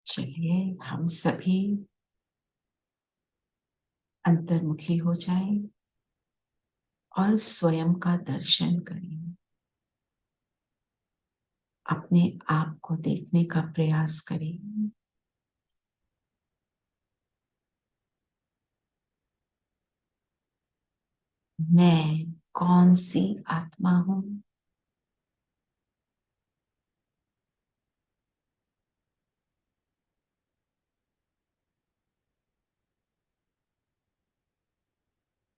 चलिए हम सभी अंतर्मुखी हो जाएं और स्वयं का दर्शन करें। अपने आप को देखने का प्रयास करें। मैं कौन सी आत्मा हूं?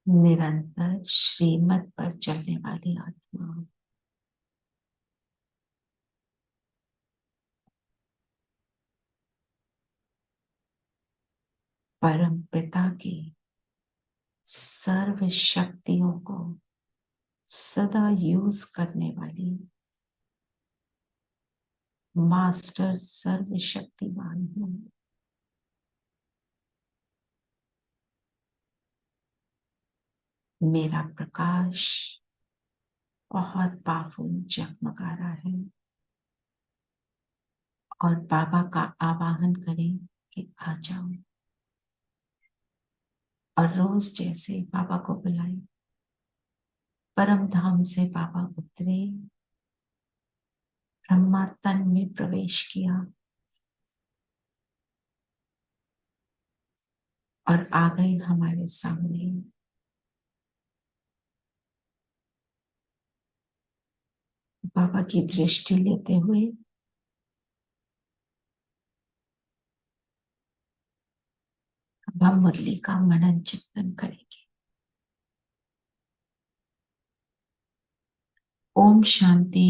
निरंतर श्रीमत पर चलने वाली आत्मा। परम पिता की सर्व शक्तियों को सदा यूज करने वाली मास्टर सर्वशक्तिमान हूं। मेरा प्रकाश बहुत पावरफुल जगमगा रहा है और बाबा का आवाहन करें कि आ जाओ। और रोज जैसे बाबा को बुलाए, परम धाम से बाबा उतरे, ब्रह्मा तन में प्रवेश किया और आ गए हमारे सामने। बाबा की दृष्टि लेते हुए अब हम मुरली का मनन चिंतन करेंगे। ओम शांति।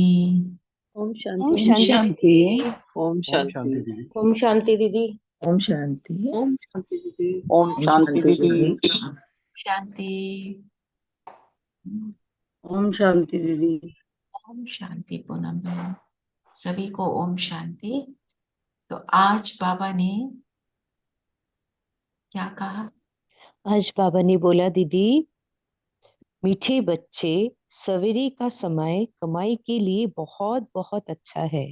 ओम ओम शांति। शांति ओम शांति दीदी। ओम शांति दीदी। ओम शांति। ओम शांति दीदी। ओम शांति दीदी। शांति। ओम शांति दीदी। ओम शांति। पूनम बहन, सभी को ओम शांति। तो आज बाबा ने क्या कहा? आज बाबा ने बोला, दीदी मीठे बच्चे, सवेरे का समय कमाई के लिए बहुत बहुत अच्छा है,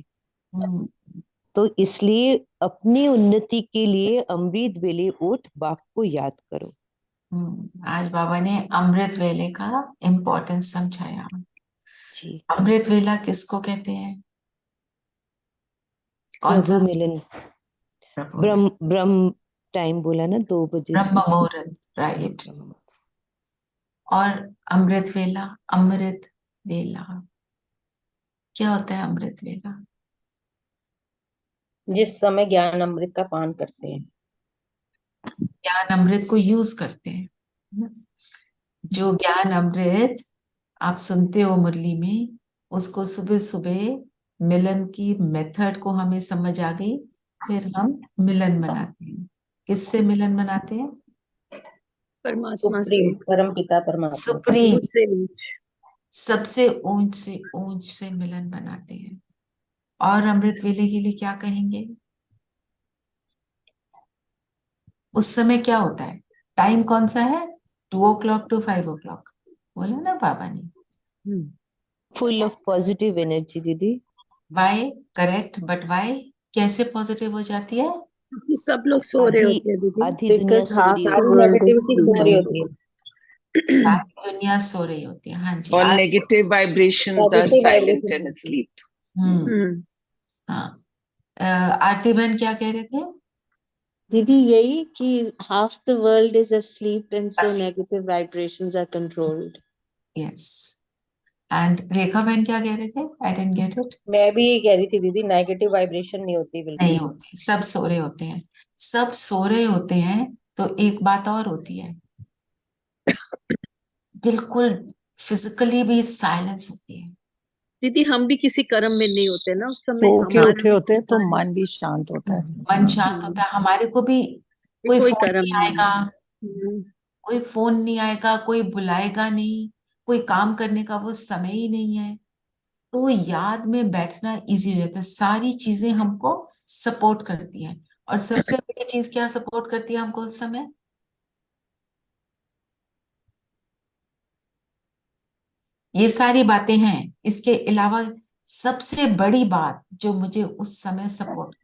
तो इसलिए अपनी उन्नति के लिए अमृत वेले उठ बाप को याद करो। आज बाबा ने अमृत वेले का इम्पोर्टेंस समझाया। जी, अमृत वेला किसको कहते हैं? कौन सा? प्रभु मिलन, प्रभु ब्रह्म ब्रह्म टाइम बोला ना, 2 बजे से। ब्रह्म मुहूर्त, राइट। और अमृत वेला, अमृत वेला क्या होता है? अमृत वेला जिस समय ज्ञान अमृत का पान करते हैं, ज्ञान अमृत को यूज करते हैं। जो ज्ञान अमृत आप सुनते हो मुरली में, उसको सुबह सुबह मिलन की मेथड को हमें समझ आ गई, फिर हम मिलन मनाते हैं। किससे मिलन मनाते हैं? परमात्मा से, सुप्रीम परम पिता परमात्मा से। सुप्रीम, से ऊंच। सबसे ऊंच से ऊंच से मिलन बनाते हैं। और अमृत वेले के लिए क्या कहेंगे? उस समय क्या होता है? टाइम कौन सा है? 2 o'clock to 5 o'clock, बोला ना बाबा ने। फुल ऑफ पॉजिटिव एनर्जी दीदी। वाई? Correct, but why? कैसे पॉजिटिव हो जाती है? क्योंकि सब लोग सो रहे होते हैं दीदी। आधी दुनिया Because सो half रही the होती है। negativity सो रही होती है। सारी दुनिया सो रही होती है। हाँ जी। All आज negative vibrations are Positive silent vibration and asleep. हाँ। आरती बहन क्या कह रहे थे? दीदी यही कि half the world is asleep and so Asleep. negative vibrations are controlled. Yes. And Rekha बहन क्या कह रहे थे? I didn't get it. मैं भी कह रही थी दीदी, नेगेटिव वाइब्रेशन नहीं होती बिल्कुल नहीं भी। होती, सब सो रहे होते हैं। सब सो रहे होते हैं तो एक बात और होती है, बिल्कुल फिजिकली भी साइलेंस होती है। दीदी हम भी किसी कर्म में नहीं होते ना उस समय, सो के हमारा उठे होते हैं तो भी मन भी शांत होता है। मन शांत होता है, हमारे को भी कोई कोई फोन कर्म नहीं नहीं आएगा, है। कोई फोन नहीं आएगा, कोई बुलाएगा नहीं, कोई काम करने का वो समय ही नहीं है। तो याद में बैठना इजी हो जाता है। सारी चीजें हमको सपोर्ट करती हैं। और सबसे बड़ी चीज क्या सपोर्ट करती है हमको उस समय? ये सारी बातें हैं, इसके अलावा सबसे बड़ी बात जो मुझे उस समय सपोर्ट,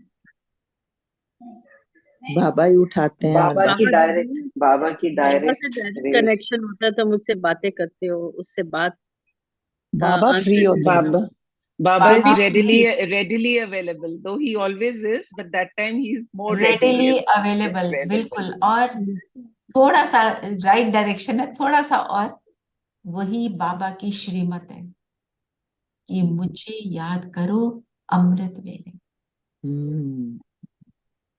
बाबा ही उठाते हैं बाबा हमें। की डायरेक्ट, बाबा की बाबा से डायरेक्ट डायरेक्ट रेस। कनेक्शन होता है, तुम उससे बातें करते हो, उससे बात का बाबा फ्री आंसर होते हैं। Baba, Baba is Baba readily available, though he always is, but that time he is more readily readily available, available. बिल्कुल। और थोड़ा सा राइट डायरेक्शन है, थोड़ा सा और, वही बाबा की श्रीमत है कि मुझे याद करो अमृत वेले।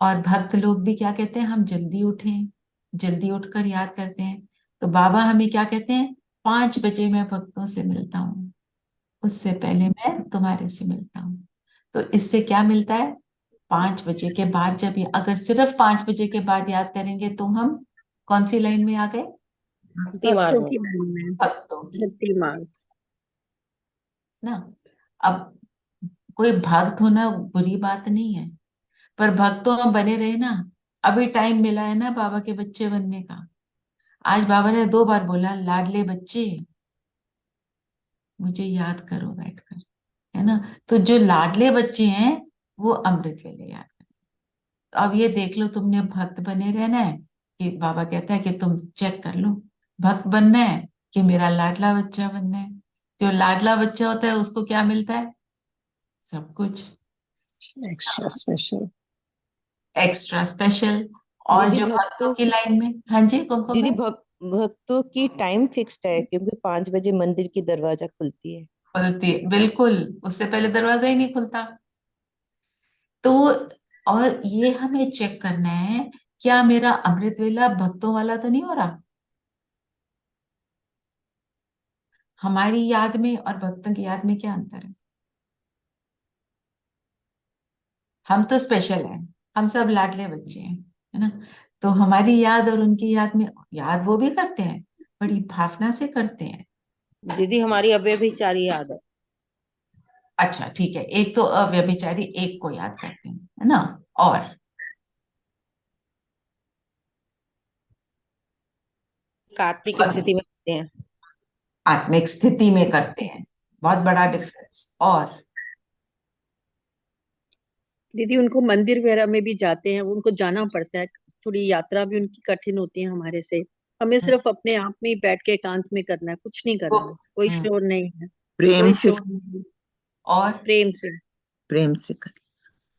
और भक्त लोग भी क्या कहते हैं? हम जल्दी उठें, जल्दी उठकर याद करते हैं। तो बाबा हमें क्या कहते हैं? 5 बजे मैं भक्तों से मिलता हूँ, उससे पहले मैं तुम्हारे से मिलता हूँ। तो इससे क्या मिलता है? 5 बजे के बाद, जब अगर सिर्फ 5 बजे के बाद याद करेंगे तो हम कौन सी लाइन में आ गए? भक्ति मार्ग भक्तों में। की लाइन में, भक्तों की भक्ति मार्ग। ना। अब कोई भक्त होना बुरी बात नहीं है, पर भक्तों में बने रहे ना। अभी टाइम मिला है ना बाबा के बच्चे बनने का। आज बाबा ने 2 बार बोला, लाडले बच्चे मुझे याद करो बैठकर, है ना। तो जो लाडले बच्चे हैं वो अमृत वेले याद करें। तो अब ये देख लो, तुमने भक्त बने रहना है कि बाबा कहता है कि तुम चेक कर लो, भक्त बनना है कि मेरा लाडला बच्चा बनना है। जो लाडला बच्चा होता है उसको क्या मिलता है? सब कुछ एक्स्ट्रा स्पेशल। Extra special. और दीदी जो भक्तों भक्तों की लाइन में, हाँ जी कुमकुम दीदी है, भक्तों की टाइम फिक्स्ड है, क्योंकि 5 बजे मंदिर की दरवाजा खुलती है। खुलती है, बिल्कुल। उससे पहले दरवाजा ही नहीं खुलता। तो और ये हमें चेक करना है, क्या मेरा अमृत वेला भक्तों वाला तो नहीं हो रहा? हमारी याद में और भक्तों की याद में क्या अंतर है? हम तो स्पेशल हैं, हम सब लाडले बच्चे हैं, है ना? तो हमारी याद और उनकी याद में, याद वो भी करते हैं, बड़ी भावना से करते हैं। दीदी हमारी अव्यभिचारी याद है। अच्छा ठीक है, एक तो अव्यभिचारी, एक को याद करते हैं, है ना? और एक आत्मिक स्थिति में होते हैं। आत्मिक स्थिति में करते हैं, बहुत बड़ा डिफरेंस। और दीदी उनको मंदिर वगैरह में भी जाते हैं, उनको जाना पड़ता है, थोड़ी यात्रा भी उनकी कठिन होती है हमारे से। हमें सिर्फ अपने आप में ही बैठ के एकांत में करना है, कुछ नहीं करना है, कोई हम्म, शोर नहीं है, प्रेम कोई से, शोर नहीं, और प्रेम से। प्रेम से कर।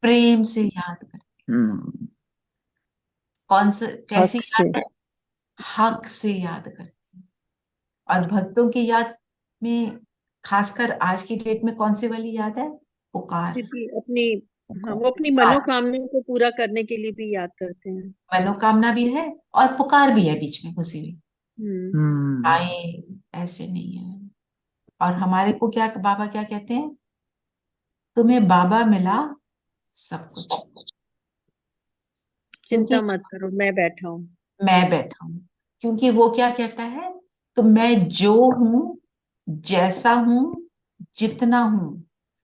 प्रेम से याद करते। हम्म। कौन से, कैसी हक से। याद? हक से याद करते हैं। और भक्तों की याद में, खासकर आज की डेट में कौन सी वाली याद है? पुकार। दीदी अपनी, हाँ वो अपनी पुकार, मनोकामनाओं को पूरा करने के लिए भी याद करते हैं। मनोकामना भी है और पुकार भी है बीच में घुसी हुई। हम्म। हम्म। आए, ऐसे नहीं है। और हमारे को क्या, बाबा क्या कहते हैं? तुम्हें बाबा मिला सब कुछ, क्योंकि चिंता मत करो, मैं बैठा हूँ। मैं बैठा हूं। क्योंकि वो क्या कहता है? तो मैं जो हूं, जैसा हूं, जितना हूं,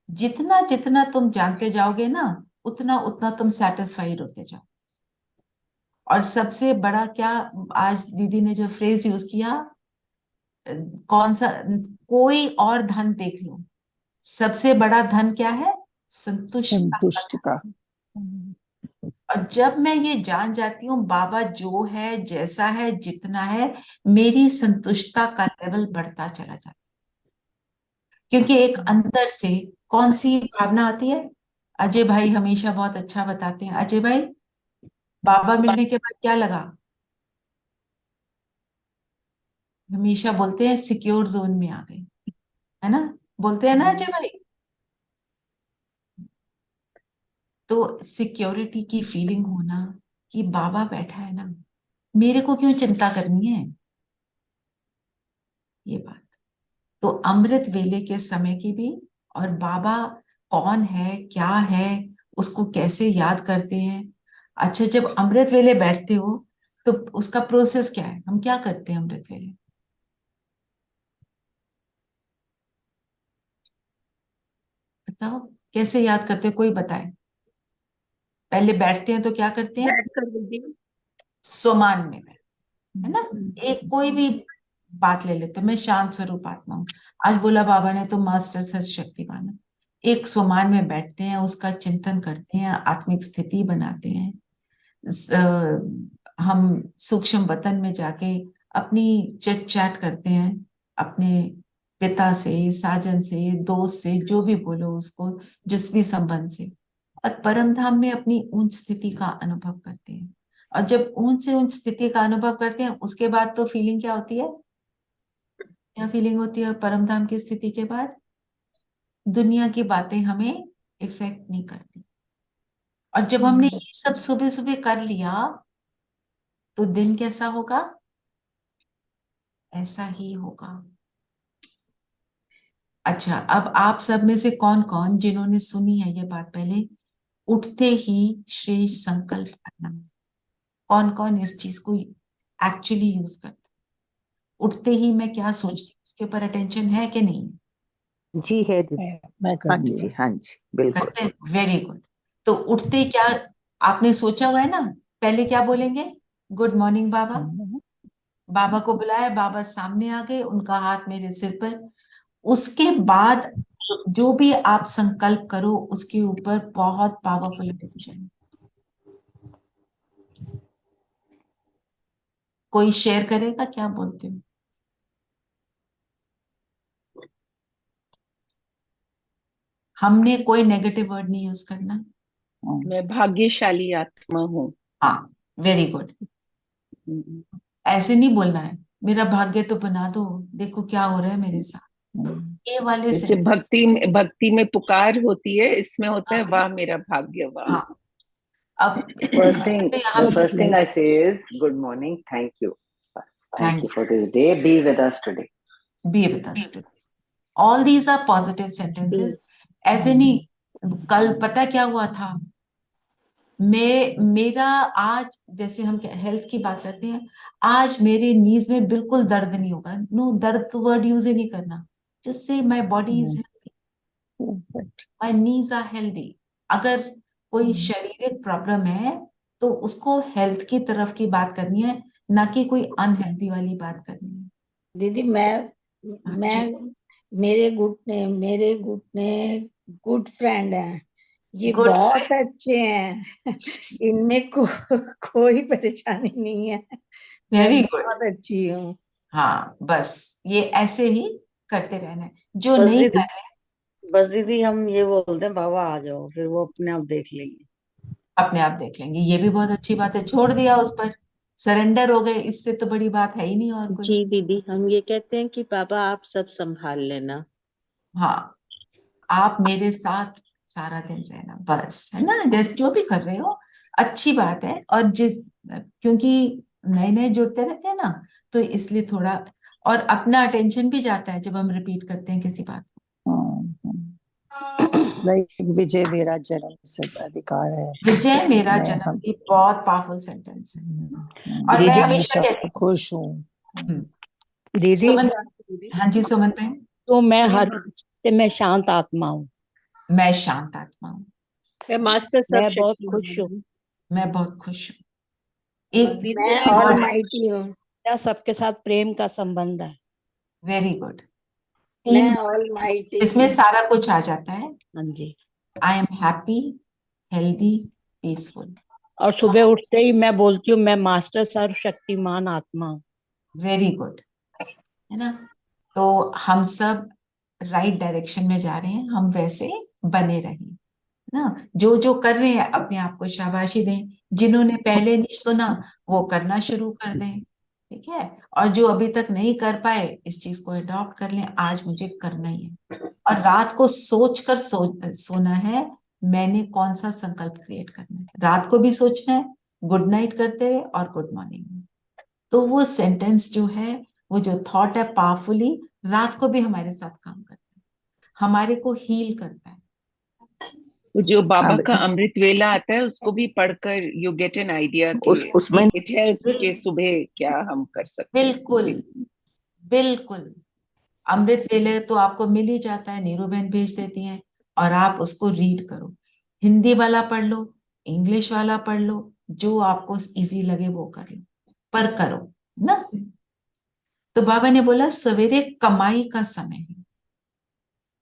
जितना जितना तुम जानते जाओगे ना, उतना उतना तुम सेटिस्फाइड होते जाओ। और सबसे बड़ा क्या, आज दीदी ने जो फ्रेज यूज किया, कौन सा, कोई और धन देख लो, सबसे बड़ा धन क्या है? संतुष्टता का संतुष्टता। धन। और जब मैं ये जान जाती हूँ बाबा जो है, जैसा है, जितना है, मेरी संतुष्टता का लेवल बढ़ता चला जाता है। क्योंकि एक अंदर से कौन सी भावना आती है? अजय भाई हमेशा बहुत अच्छा बताते हैं। अजय भाई, बाबा मिलने के बाद क्या लगा? हमेशा बोलते हैं सिक्योर जोन में आ गए, है ना? बोलते हैं ना अजय भाई? तो सिक्योरिटी की फीलिंग होना, कि बाबा बैठा है ना, मेरे को क्यों चिंता करनी है, ये बात। तो अमृत वेले के समय की भी, और बाबा कौन है, क्या है, उसको कैसे याद करते हैं। अच्छा, जब अमृत वेले बैठते हो तो उसका प्रोसेस क्या है? हम क्या करते हैं अमृत वेले? बताओ, कैसे याद करते हो, कोई बताए? पहले बैठते हैं तो क्या करते हैं? बैठ कर दीदी। सोमान में बैठ, है ना? एक कोई भी बात ले लेते, मैं शांत स्वरूप आत्मा हूँ, आज बोला बाबा ने तो मास्टर सर्व शक्तिवान है। एक सोमान में बैठते हैं, उसका चिंतन करते हैं, आत्मिक स्थिति बनाते हैं। हम सूक्ष्म वतन में जाके अपनी चिट चैट करते हैं, अपने पिता से, साजन से, दोस्त से, जो भी बोलो उसको, जिस भी संबंध से। और परम धाम में अपनी ऊंच स्थिति का अनुभव करते हैं। और जब ऊंच से ऊंच स्थिति का अनुभव करते हैं, उसके बाद तो फीलिंग क्या होती है? क्या फीलिंग होती है परम धाम की स्थिति के बाद? दुनिया की बातें हमें इफेक्ट नहीं करती। और जब हमने ये सब सुबह सुबह कर लिया, तो दिन कैसा होगा? ऐसा ही होगा। अच्छा, अब आप सब में से कौन कौन जिन्होंने सुनी है ये बात पहले, उठते ही श्रेष्ठ संकल्प करना, कौन कौन इस चीज को एक्चुअली यूज करते? उठते ही मैं क्या सोचती हूँ, उसके ऊपर अटेंशन है कि नहीं? जी है दीदी। मैं हाँ करती जी हूँ। हाँ जी, बिल्कुल। करते हैं, वेरी गुड। तो उठते क्या आपने सोचा हुआ है ना? पहले क्या बोलेंगे? गुड मॉर्निंग बाबा। बाबा को बुलाया, बाबा सामने आ गए, उनका हाथ मेरे सिर पर। उसके बाद जो भी आप संकल्प करो, उसके ऊपर बहुत पावरफुल अटेंशन। कोई शेयर करेगा, क्या बोलते हो? हमने कोई नेगेटिव वर्ड नहीं यूज करना। मैं भाग्यशाली आत्मा हूँ। हाँ, वेरी गुड। ऐसे नहीं बोलना है, मेरा भाग्य तो बना दो, देखो क्या हो रहा है मेरे साथ। ये वाले जैसे से भक्ति में पुकार होती है, इसमें होता है वाह मेरा भाग्य वाह। हाँ। अब First thing, जैसे the हम first thing I say is good morning, thank you. Bas, thank you for this day. Be with us today. be with us today. All these are positive sentences. ऐसे नहीं, कल पता क्या हुआ था, मेरा आज, जैसे हम हेल्थ की बात करते हैं, आज मेरे नीज में बिल्कुल दर्द नहीं होगा। नो, दर्द तो वर्ड यूज ही नहीं करना, just say my body is healthy, my knees are healthy. अगर कोई शारीरिक प्रॉब्लम है तो उसको हेल्थ की तरफ की बात करनी है, ना कि कोई अनहेल्दी वाली बात करनी है। दीदी हाँ, मैं जी, मेरे घुटने गुड फ्रेंड हैं, ये गुड बहुत फ्रेंड, अच्छे हैं। इनमें कोई परेशानी नहीं है, मैं वेरी गुड। बहुत अच्छी हूँ। हाँ, बस ये ऐसे ही करते रहना है। जो बस नहीं दीदी कर रहे बस दीदी हम ये बोलते हैं बाबा आ जाओ, फिर वो अपने आप देख लेंगे। अपने आप देख लेंगे, ये भी बहुत अच्छी बात है। छोड़ दिया उस पर, सरेंडर हो गए, इससे तो बड़ी बात है ही नहीं और कोई। जी दीदी, हम ये कहते हैं कि बाबा आप सब संभाल लेना। हाँ, आप मेरे साथ सारा दिन रहना, बस, है ना। जैसे जो भी कर रहे हो अच्छी बात है। और क्योंकि नए नए जुड़ते रहते हैं ना, तो इसलिए थोड़ा, और अपना अटेंशन भी जाता है जब हम रिपीट करते हैं किसी बात लाइक विजय मेरा जन्म सिद्ध अधिकार है, को। विजय मेरा मैं जन्म हम भी बहुत पावरफुल सेंटेंस है, और मैं दीदी हमेशा हमेशा कहती खुश हूँ। हूँ। दीदी सुमन, हाँ जी सुमन बहन। तो मैं हर से मैं शांत आत्मा हूँ, मैं शांत आत्मा हूँ, मैं मास्टर सब मैं बहुत शक्ति खुश हूँ। हूँ, मैं बहुत खुश हूँ। और एक दीदी मैं मैं ऑल और माइटी हूँ, मेरा सबके साथ प्रेम का संबंध है। वेरी गुड, मैं तीन ऑल माइटी इसमें हूँ। सारा कुछ आ जाता है। हाँ जी। I am happy, healthy, peaceful. और सुबह उठते ही मैं बोलती हूँ मैं मास्टर सर्वशक्तिमान आत्मा हूँ। वेरी गुड, है ना। तो हम सब राइट डायरेक्शन में जा रहे हैं, हम वैसे बने रहें ना। जो जो कर रहे हैं अपने आप को शाबाशी दें, जिन्होंने पहले नहीं सुना वो करना शुरू कर दें, ठीक है। और जो अभी तक नहीं कर पाए इस चीज को अडॉप्ट कर लें, आज मुझे करना ही है। और रात को सोच कर सोना है, मैंने कौन सा संकल्प क्रिएट करना है, रात को भी सोचना है, गुड नाइट करते हुए और गुड मॉर्निंग। तो वो सेंटेंस जो है, वो जो थॉट है, पावरफुली रात को भी हमारे साथ काम करता है, हमारे को हील करता है। तो जो बाबा का अब अमृत वेला आता है उसको भी पढ़कर यू गेट एन आइडिया कि उसमें इट हेल्प्स के सुबह क्या हम कर सकते बिल्कुल, हैं। बिल्कुल। अमृत वेले तो आपको मिल ही जाता है, नीरू बहन भेज देती हैं, और आप उसको रीड करो। हिंदी वाला पढ़ लो, इंग्लिश वाला पढ़ लो, जो आपको इजी लगे वो कर लो, पर करो ना। तो बाबा ने बोला सवेरे कमाई का समय है।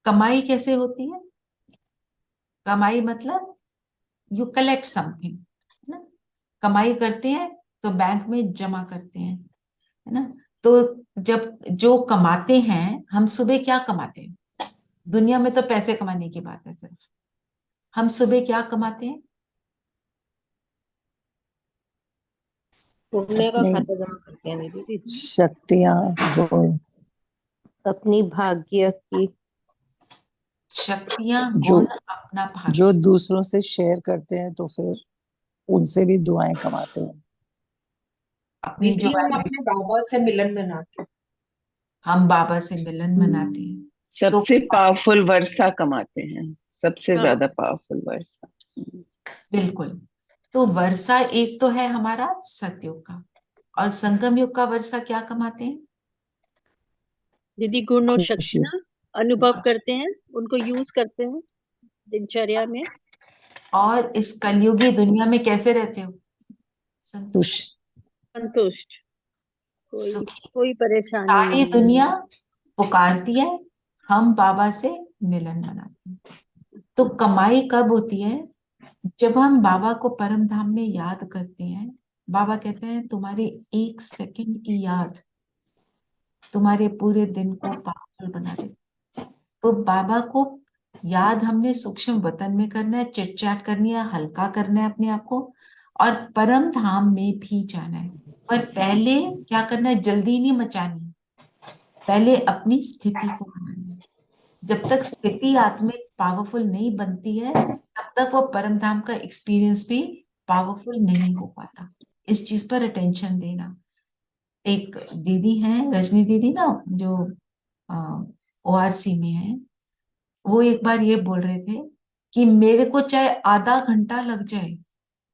कमाई कैसे होती है? कमाई मतलब यू कलेक्ट समथिंग, है ना। कमाई करते हैं तो बैंक में जमा करते हैं, है ना। तो जब जो कमाते हैं, हम सुबह क्या कमाते हैं? दुनिया में तो पैसे कमाने की बात है सिर्फ, हम सुबह क्या कमाते हैं? पुण्य का अपनी खाता जमा करते हैं दीदी। शक्तियाँ, गुण अपनी भाग्य की शक्तियां, जो गुण, अपना जो भाग्य। दूसरों से शेयर करते हैं तो फिर उनसे भी दुआएं कमाते हैं। अपनी जो दीदी हम अपने बाबा से मिलन मनाते हैं। हम बाबा से मिलन मनाते हैं। तो सबसे पावरफुल वर्षा कमाते हैं, सबसे हाँ, ज्यादा पावरफुल वर्षा। बिल्कुल। तो वर्षा एक तो है हमारा सतयुग का, और संगम युग का वर्षा क्या कमाते हैं? दीदी गुण और खुशी, शक्तियाँ अनुभव करते हैं, उनको यूज करते हैं दिनचर्या में। और इस कलयुगी दुनिया में कैसे रहते हो? संतुष्ट, खुश, संतुष्ट, कोई सुखी। कोई परेशानी सारी नहीं दुनिया है। पुकारती है, हम बाबा से मिलन मनाते हैं। तो कमाई कब होती है? जब हम बाबा को परम धाम में याद करते हैं। बाबा कहते हैं तुम्हारे एक सेकंड की याद तुम्हारे पूरे दिन को पावरफुल बना दे। तो बाबा को याद हमने सूक्ष्म वतन में करना है, चिट चैट करनी है, हल्का करना है अपने आप को, और परम धाम में भी जाना है। पर पहले क्या करना है? जल्दी नहीं मचानी, पहले अपनी स्थिति को बनाना है। जब तक स्थिति आत्मिक पावरफुल नहीं बनती है तब तक वो परम धाम का एक्सपीरियंस भी पावरफुल नहीं हो पाता। इस चीज पर अटेंशन देना। एक दीदी है, रजनी दीदी ना, जो ओआरसी में है, वो एक बार ये बोल रहे थे कि मेरे को चाहे आधा घंटा लग जाए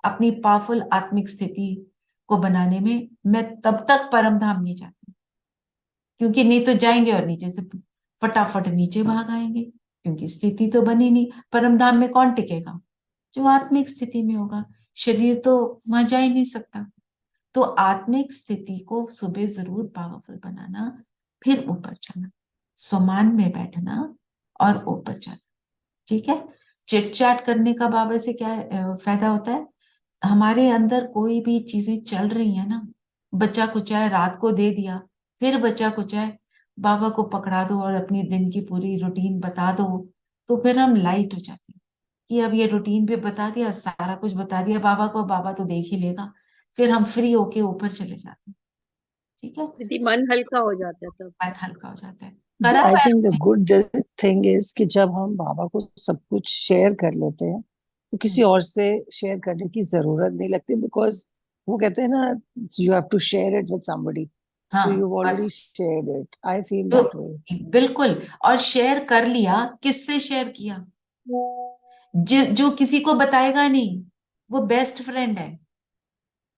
अपनी पावरफुल आत्मिक स्थिति को बनाने में, मैं तब तक परम धाम नहीं जाती, क्योंकि नहीं तो जाएंगे और नीचे से फटाफट नीचे भाग आएंगे, क्योंकि स्थिति तो बनी नहीं। परम धाम में कौन टिकेगा? जो आत्मिक स्थिति में होगा। शरीर तो वहां जा ही नहीं सकता। तो आत्मिक स्थिति को सुबह जरूर पावरफुल बनाना, फिर ऊपर जाना, समान में बैठना और ऊपर जाना। ठीक है। चिट चाट करने का बाबा से क्या फायदा होता है? हमारे अंदर कोई भी चीजें चल रही है ना, बच्चा कुचाए रात को दे दिया, फिर बच्चा कुचाए बाबा को पकड़ा दो और अपनी दिन की पूरी रूटीन बता दो, तो फिर हम लाइट हो जाते हैं कि अब ये रूटीन पे बता दिया, सारा कुछ बता दिया बाबा को, बाबा तो देख ही लेगा। फिर हम फ्री होके ऊपर चले जाते हैं। ठीक है। दीदी मन हल्का हो जाता है तब। मन हल्का हो जाता है। करा आई हुआ है थिंक द आपने? गुड थिंग इज कि जब हम बाबा को सब कुछ शेयर कर लेते हैं तो किसी और से शेयर करने की जरूरत नहीं लगती, बिकॉज वो कहते हैं ना, you have to share it with somebody, हाँ सो यू ऑलरेडी बस। Shared it. आई फील तो दैट वे। बिल्कुल। और शेयर कर लिया, किससे शेयर किया? जो किसी को बताएगा नहीं, वो बेस्ट फ्रेंड है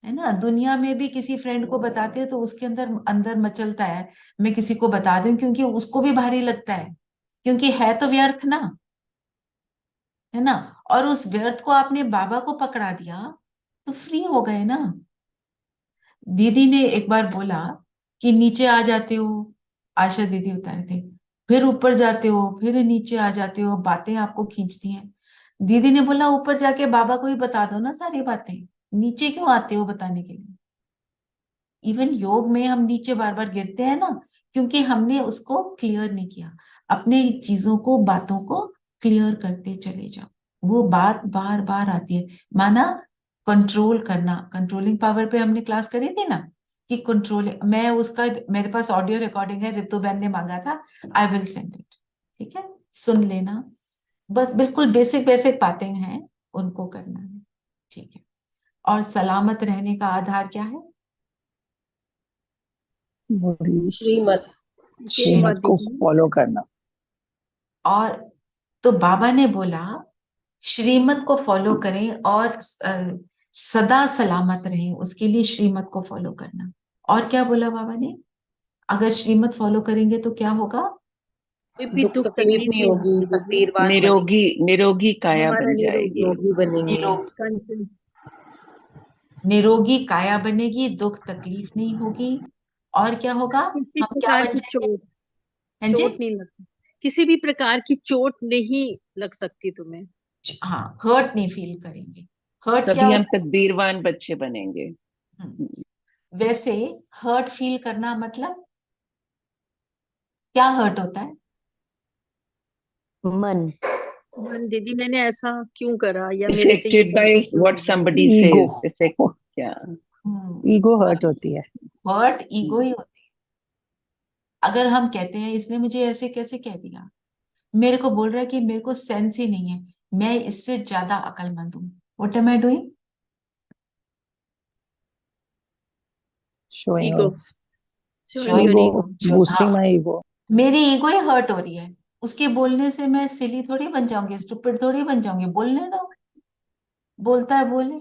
ना। दुनिया में भी किसी फ्रेंड को बताते हैं तो उसके अंदर अंदर मचलता है, मैं किसी को बता दूं, क्योंकि उसको भी भारी लगता है, क्योंकि है तो व्यर्थ ना, है ना। और उस व्यर्थ को आपने बाबा को पकड़ा दिया तो फ्री हो गए ना। दीदी ने एक बार बोला कि नीचे आ जाते हो, आशा दीदी बता रहे थे, फिर ऊपर जाते हो, फिर नीचे आ जाते हो, बातें आपको खींचती हैं। दीदी ने बोला ऊपर जाके बाबा को ही बता दो ना सारी बातें, नीचे क्यों आते हो बताने के लिए? इवन योग में हम नीचे बार बार गिरते हैं ना, क्योंकि हमने उसको क्लियर नहीं किया। अपने चीजों को, बातों को क्लियर करते चले जाओ, वो बात बार बार आती है। माना कंट्रोल करना, कंट्रोलिंग पावर पे हमने क्लास करी थी ना, कि कंट्रोल, मैं उसका, मेरे पास ऑडियो रिकॉर्डिंग है, रितु बहन ने मांगा था, आई विल सेंड इट। ठीक है, सुन लेना। बस बिल्कुल बेसिक बेसिक बातें हैं, उनको करना है। ठीक है। और सलामत रहने का आधार क्या है? वही श्रीमत। श्रीमत श्रीमत को दीदी। फॉलो करना। और तो बाबा ने बोला श्रीमत को फॉलो करें और सदा सलामत रहें, उसके लिए श्रीमत को फॉलो करना। और क्या बोला बाबा ने? अगर श्रीमत फॉलो करेंगे तो क्या होगा? कोई भी दुख दुख तकलीफ तकलीफ नहीं नहीं होगी, होगी दीदी। फकीरवान बनेंगे, निरोगी निरोगी काया हमारा बन निरोगी जाएगी। योगी बनेंगे। निरोग कंचन। निरोगी काया बनेगी, दुख तकलीफ नहीं होगी। और क्या होगा? किसी हम क्या प्रकार बन की जाएंगे? चोट हाँ जी। चोट नहीं लगती। किसी भी प्रकार की चोट नहीं लग सकती तुम्हें। हाँ, हर्ट नहीं फील करेंगे। हर्ट क्या तभी हम होता तकदीरवान बच्चे बनेंगे। है? वैसे हर्ट फील करना मतलब क्या हर्ट होता है? मन। मन दीदी मैंने ऐसा क्यों करा, या मेरे से ये Affected by गलती क्यों what हो गई। somebody ego, says. Affect, yeah. Ego hurt होती है। हर्ट ईगो ही होती है। अगर हम कहते हैं इसने मुझे ऐसे कैसे कह दिया, मेरे को बोल रहा है कि मेरे को सेंस ही नहीं है, मैं इससे ज्यादा अक्लमंद हूँ, what am I doing? Showing ego, of showing your ego, ego. Boosting हाँ, माय ईगो। मेरी ईगो ही हर्ट हो रही है। उसके बोलने से मैं सिली थोड़ी बन जाऊंगी, स्टूपिड थोड़ी बन जाऊंगी, बोलने दो, बोलता है बोले।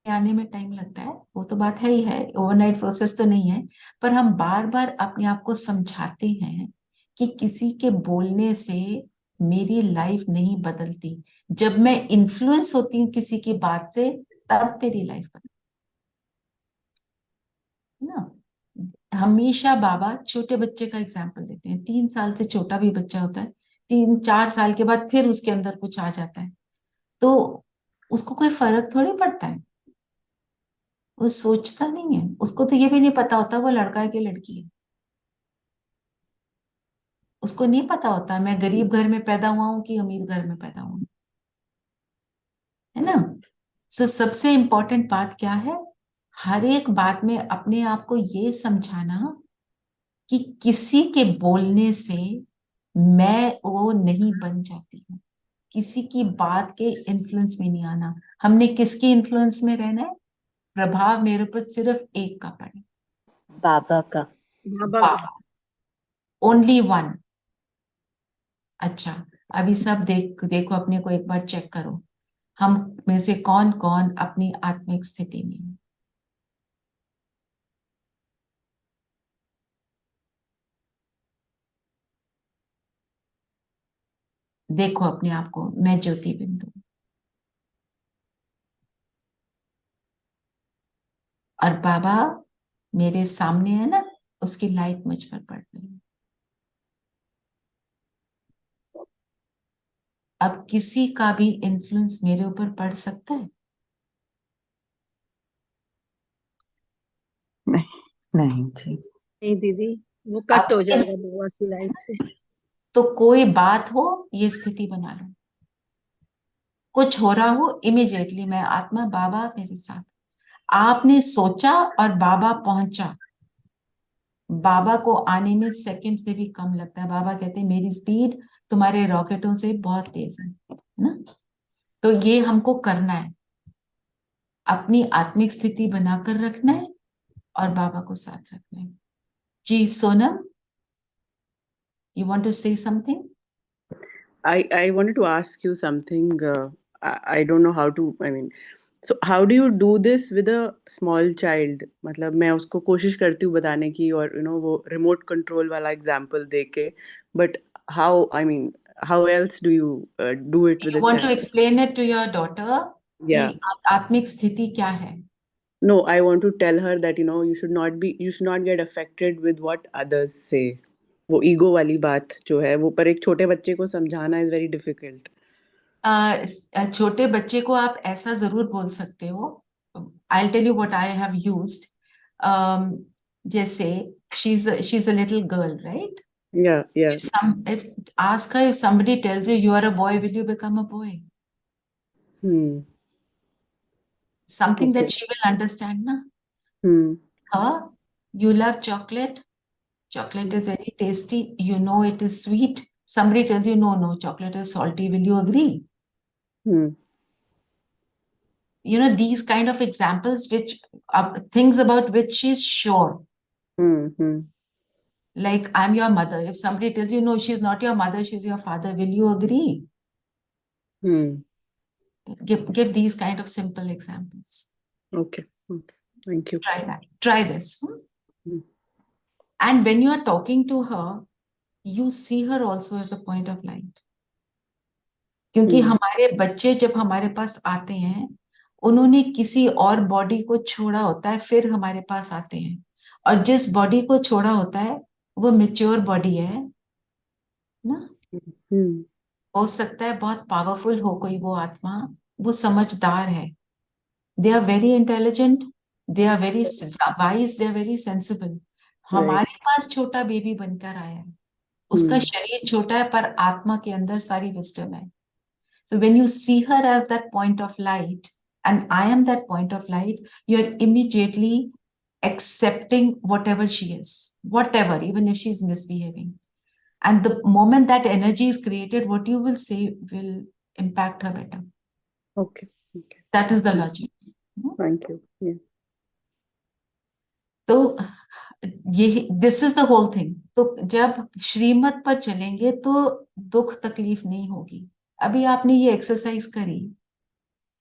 आने में टाइम लगता है, वो तो बात है ही है, ओवरनाइट प्रोसेस तो नहीं है। पर हम बार बार अपने आप को समझाते हैं कि किसी के बोलने से मेरी लाइफ नहीं बदलती। जब मैं इन्फ्लुएंस होती हूँ किसी की बात से, तब मेरी लाइफ बदलती है ना। हमेशा बाबा छोटे बच्चे का एग्जाम्पल देते हैं। 3 साल से छोटा भी बच्चा होता है, 3-4 साल के बाद फिर उसके अंदर कुछ आ जाता है, तो उसको कोई फर्क थोड़ी पड़ता है, वो सोचता नहीं है। उसको तो ये भी नहीं पता होता वो लड़का है कि लड़की है। उसको नहीं पता होता मैं गरीब घर में पैदा हुआ हूं कि अमीर घर में पैदा हुआ हूं, है ना। सबसे इंपॉर्टेंट बात क्या है? हर एक बात में अपने आप को ये समझाना कि किसी के बोलने से मैं वो नहीं बन जाती हूँ, किसी की बात के इन्फ्लुएंस में नहीं आना। हमने किसके इन्फ्लुएंस में रहना है? प्रभाव मेरे ऊपर सिर्फ एक का पड़े, बाबा का। बाबा का। बाबा, ओनली वन। अच्छा, अभी सब देखो अपने को एक बार चेक करो, हम में से कौन कौन अपनी आत्मिक स्थिति में है? देखो अपने आप को, मैं ज्योति बिंदु, और बाबा मेरे सामने है ना, उसकी लाइट मुझ पर पड़ रही है। अब किसी का भी इन्फ्लुएंस मेरे ऊपर पड़ सकता है? नहीं, नहीं जी। नहीं दीदी, वो अब कट हो जाएगा बाबा की लाइट से। तो कोई बात हो, ये स्थिति बना लो, कुछ हो रहा हो, इमीडिएटली मैं आत्मा, बाबा मेरे साथ। आपने सोचा और बाबा पहुंचा, बाबा को आने में सेकंड से भी कम लगता है। बाबा कहते हैं मेरी स्पीड तुम्हारे रॉकेटों से बहुत तेज है ना। तो ये हमको करना है, अपनी आत्मिक स्थिति बनाकर रखना है और बाबा को साथ रखना है। जी Sonam, you want to say something? I wanted to ask you something. I don't know how to. I mean, so how do you do this with a small child? मतलब मैं उसको कोशिश करती हूँ बताने की, और वो remote control वाला example दे के, but how? I mean, how else do you do it with you a want to child? Explain it to your daughter कि Yeah. आत्मिक स्थिति क्या है? No, I want to tell her that you should not get affected with what others say. वो ego वाली बात जो है वो, पर एक छोटे बच्चे को समझाना is very difficult. छोटे बच्चे को आप ऐसा जरूर बोल सकते हो। I'll tell you what I have used. जैसे she's a little girl, right? Yeah, yeah. If ask her, if somebody tells you are a boy, will you become a boy? Hmm. Something that Okay. she will understand, na? Hmm. Her, you love chocolate. Chocolate is very tasty. You know it is sweet. Somebody tells you, no, chocolate is salty. Will you agree? Hmm. You know, these kind of examples, which things about which she's sure. Hmm. Hmm. Like, I'm your mother. If somebody tells you, no, she's not your mother, she's your father, will you agree? Hmm. Give these kind of simple examples. Okay. Okay. Thank you. Try that. Try this. Hmm. And when you are talking to her, you see her also as a point of light. क्योंकि Hmm. हमारे बच्चे जब हमारे पास आते हैं, उन्होंने किसी और बॉडी को छोड़ा होता है, फिर हमारे पास आते हैं। और जिस बॉडी को छोड़ा होता है वो मेच्योर बॉडी है ना। Hmm. हो सकता है बहुत पावरफुल हो कोई वो आत्मा, वो समझदार है। They are very intelligent, they are very wise, they are very sensible. Right. हमारे पास छोटा बेबी बनकर आया है, उसका Hmm. शरीर छोटा है पर आत्मा के अंदर सारी विजडम है। So when you see her as that point of light, and I am that point of light, you're immediately accepting whatever she is, whatever, even if she's misbehaving. And the moment that energy is created, what you will say will impact her better. Okay. Okay. That is the logic. Thank you. Yeah. तो ये this is the whole thing. तो जब श्रीमत पर चलेंगे तो दुख तकलीफ नहीं होगी। अभी आपने ये एक्सरसाइज करी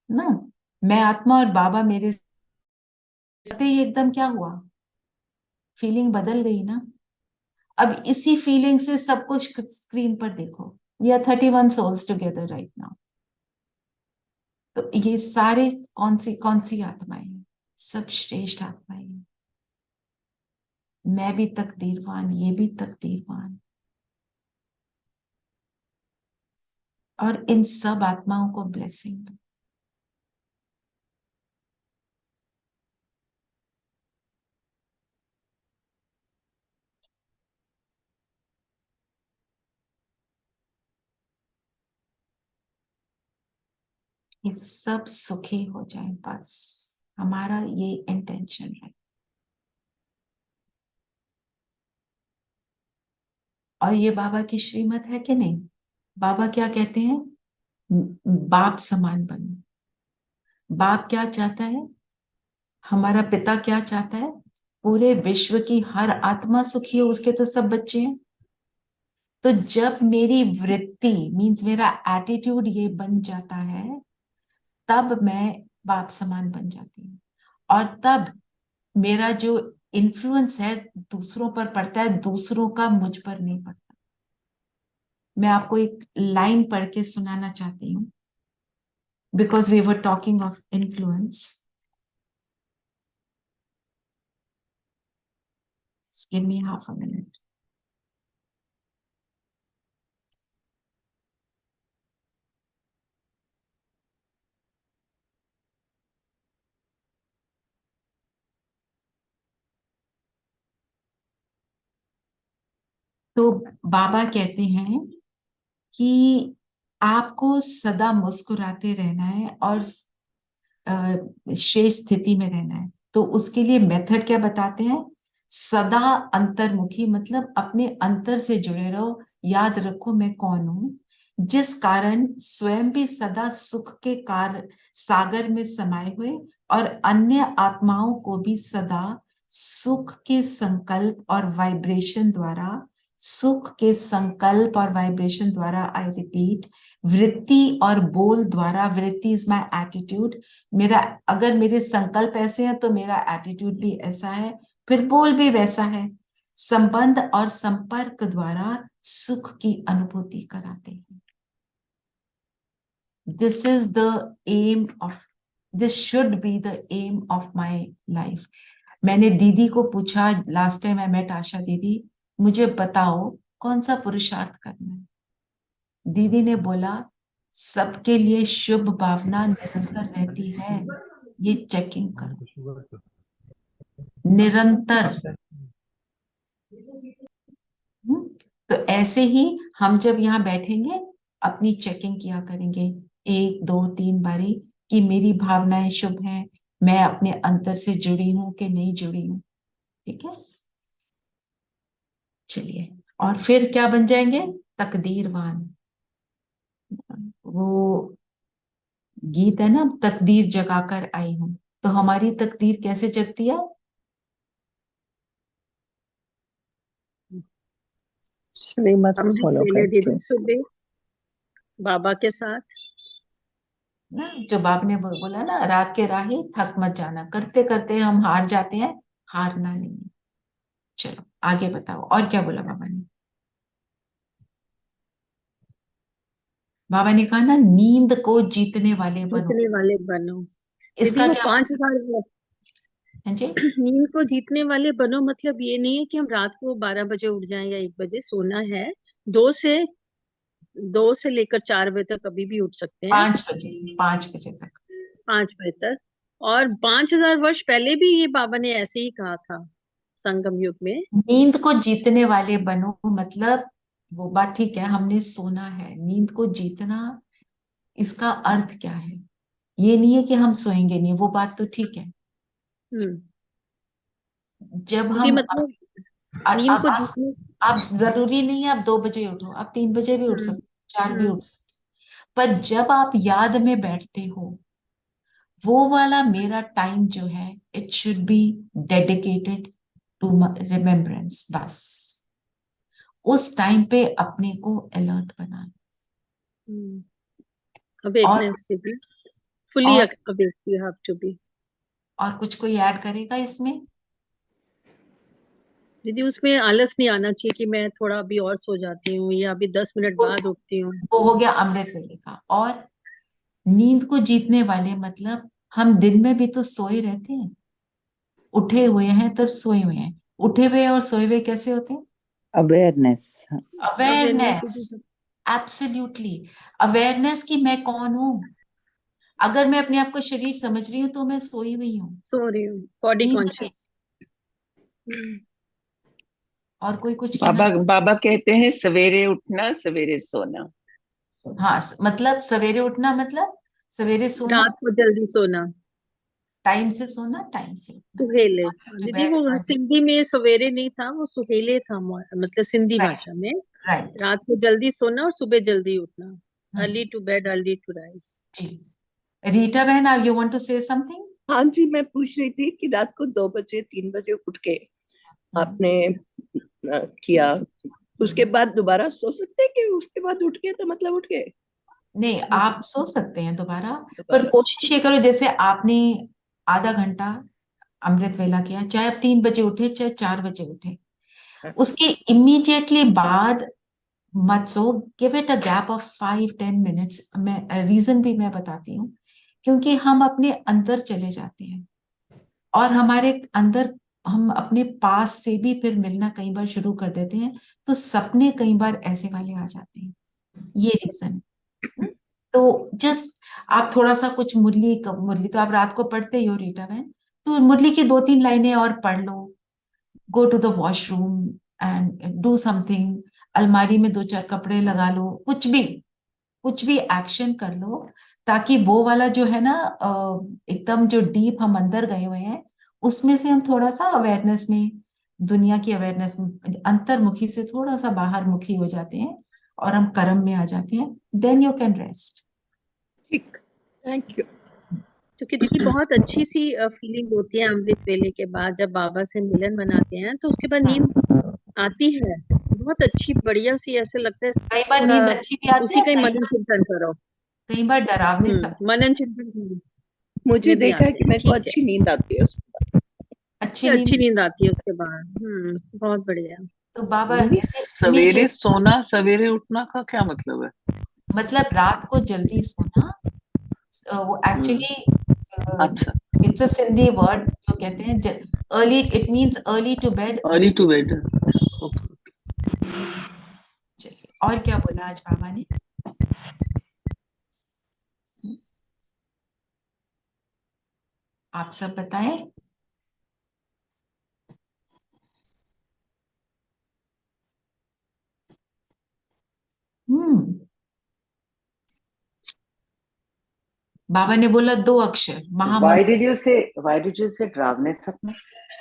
ना, मैं आत्मा और बाबा मेरे साथ ही, एकदम क्या हुआ, फीलिंग बदल गई ना। अब इसी फीलिंग से सब कुछ स्क्रीन पर देखो। We are 31 souls together right now. तो ये सारे कौन सी आत्माएं हैं? सब श्रेष्ठ आत्माएं हैं। मैं भी तकदीरवान, ये भी तकदीरवान, और इन सब आत्माओं को ब्लेसिंग दो। ये सब सुखी हो जाए, बस हमारा ये इंटेंशन है। और ये बाबा की श्रीमत है कि नहीं? बाबा क्या कहते हैं? बाप समान बनो। बाप क्या चाहता है? हमारा पिता क्या चाहता है? पूरे विश्व की हर आत्मा सुखी हो, उसके तो सब बच्चे हैं। तो जब मेरी वृत्ति मीन्स मेरा एटीट्यूड ये बन जाता है, तब मैं बाप समान बन जाती हूँ। और तब मेरा जो इन्फ्लुएंस है दूसरों पर पड़ता है, दूसरों का मुझ पर नहीं पड़ता। मैं आपको एक लाइन पढ़ के सुनाना चाहती हूँ, because we were talking of influence. Give me half a minute. तो बाबा कहते हैं कि आपको सदा मुस्कुराते रहना है और श्रेष्ठ स्थिति में रहना है। तो उसके लिए मेथड क्या बताते हैं? सदा अंतर्मुखी, मतलब अपने अंतर से जुड़े रहो। याद रखो मैं कौन हूं, जिस कारण स्वयं भी सदा सुख के कार्य सागर में समाये हुए और अन्य आत्माओं को भी सदा सुख के संकल्प और वाइब्रेशन द्वारा, सुख के संकल्प और वाइब्रेशन द्वारा, आई रिपीट, वृत्ति और बोल द्वारा, वृत्ति इज माय एटीट्यूड, मेरा अगर मेरे संकल्प ऐसे हैं तो मेरा एटीट्यूड भी ऐसा है, फिर बोल भी वैसा है, संबंध और संपर्क द्वारा सुख की अनुभूति कराते हैं। This is the aim of, this should be the aim of my life. मैंने दीदी को पूछा last time I met Asha दीदी, मुझे बताओ कौन सा पुरुषार्थ करना है। दीदी ने बोला सबके लिए शुभ भावना निरंतर रहती है, ये चेकिंग करो निरंतर। तो ऐसे ही हम जब यहाँ बैठेंगे अपनी चेकिंग किया करेंगे 1 2 3 बारी कि मेरी भावनाएं शुभ हैं, मैं अपने अंतर से जुड़ी हूं कि नहीं जुड़ी हूं। ठीक है, चलिए। और फिर क्या बन जाएंगे? तकदीरवान। वो गीत है ना, तकदीर जगाकर आई हूं। तो हमारी तकदीर कैसे जगती है? श्रीमत अमृत फॉलो वेले करके। दीदी सुबह बाबा के साथ ना, जो बाप ने बोला ना, रात के राही थक मत जाना, करते करते हम हार जाते हैं, हारना नहीं है। चलो आगे बताओ, और क्या बोला बाबा ने? बाबा ने कहा ना, नींद को जीतने वाले बनो। जीतने वाले बनो। दीदी इसका वो क्या 5,000 है जी? नींद को जीतने वाले बनो मतलब ये नहीं है कि हम रात को 12 बजे उठ जाएं या 1 बजे सोना है। 2 से 2 से लेकर 4 बजे तक कभी भी उठ सकते हैं। 5 बजे तक। 5 बजे तक। और 5,000 वर्ष पहले भी ये बाबा ने ऐसे ही कहा था संगम युग में। नींद को जीतने वाले बनो मतलब वो बात ठीक है, हमने सोना है, नींद को जीतना इसका अर्थ क्या है? ये नहीं है कि हम सोएंगे नहीं, वो बात तो ठीक है। जब दीदी हम मतलब नींद अब को जीतने आप जरूरी नहीं है आप 2 बजे उठो, आप 3 बजे भी उठ सकते, 4 भी उठ सकते, पर जब आप याद में बैठते हो, वो वाला मेरा टाइम जो है, it should be dedicated to remembrance. बस उस टाइम पे अपने को अलर्ट बना लो। और अवेकनेस से भी फुली और awake you have to be. और कुछ कोई ऐड करेगा इसमें? दीदी उसमें आलस नहीं आना चाहिए कि मैं थोड़ा अभी और सो जाती हूँ या अभी 10 मिनट बाद उठती हूँ। वो हो गया अमृत वेले का। और नींद को जीतने वाले मतलब हम दिन में भी तो सोए रहते हैं, उठे हुए हैं तो सोए हुए हैं। उठे हुए और सोए हुए कैसे होते हैं? अवेयरनेस। अवेयरनेस, एब्सोल्युटली अवेयरनेस कि मैं कौन हूं। अगर मैं अपने आप को शरीर समझ रही हूँ तो मैं सोई हुई हूँ, सो रही हूँ, बॉडी नींद में। कॉन्शियस। और कोई कुछ कहना बाबा बाबा कहते हैं सवेरे उठना सवेरे सोना। हाँ, मतलब सवेरे उठना मतलब सवेरे सोना, रात को जल्दी सोना। टाइम से सोना, टाइम से उठना। सुहेले To दीदी, bed वो early. सिंधी में सवेरे नहीं था, वो सुहेले था, मतलब सिंधी Right, भाषा में right. रात को जल्दी सोना और सुबह जल्दी उठना, early to bed early to rise. जी। रीटा बहन, you want to say something? हाँ जी, मैं पूछ रही थी कि रात को 2 बजे 3 बजे उठ के आपने किया, उसके बाद दोबारा सो सकते हैं कि उसके बाद उठ के तो मतलब उठ गए? नहीं, आप सो सकते हैं दोबारा, पर कोशिश ये करो जैसे आपने आधा घंटा अमृत वेला किया, चाहे आप 3 बजे उठे चाहे 4 बजे उठे, उसके इमीडिएटली बाद मत सो, give it a gap of 5-10 minutes. मैं रीजन भी मैं बताती हूँ, क्योंकि हम अपने अंदर चले जाते हैं और हमारे अंदर हम अपने पास से भी फिर मिलना कई बार शुरू कर देते हैं, तो सपने कई बार ऐसे वाले आ जाते हैं, ये रीजन है। तो जस्ट आप थोड़ा सा कुछ मुरली तो आप रात को पढ़ते ही हो रीटा बहन, तो मुरली की 2-3 लाइनें और पढ़ लो, go to the washroom and do something, अलमारी में 2-4 कपड़े लगा लो, कुछ भी एक्शन कर लो, ताकि वो वाला जो है ना एकदम जो डीप हम अंदर गए हुए हैं, उसमें से हम थोड़ा सा अवेयरनेस में, दुनिया की अवेयरनेस में अंतर्मुखी से थोड़ा सा बाहर मुखी हो जाते हैं और हम कर्म में आ जाते हैं, देन यू कैन रेस्ट। ठीक, थैंक यू। क्योंकि दीदी बहुत अच्छी सी फीलिंग होती है अमृत वेले के बाद, जब बाबा से मिलन मनाते हैं तो उसके बाद नींद आती है, बहुत अच्छी बढ़िया सी, ऐसे लगता है कई बार थोड़ा नींद अच्छी भी आती उसी है, का ही मनन चिंतन करो। कई बार डरावने सपने, मनन चिंतन करो, मुझे ये भी देखा है आते कि हैं, मेरे को ठीक है, अच्छी नींद आती है उसके बाद। अच्छी अच्छी नींद, नींद आती है उसके बाद। बहुत बढ़िया। तो बाबा दीदी कहते हैं सवेरे immediate, सोना सवेरे उठना का क्या मतलब है? मतलब रात को जल्दी सोना, वो एक्चुअली अच्छा, इट्स अ सिंधी वर्ड जो कहते हैं early, it means early to bed early early. To bed. Okay. चलिए, और क्या बोला आज बाबा ने? आप सब बताएं। हम्म, बाबा ने बोला 2 अक्षर Why महामंत्र। did you say डरावने सपने?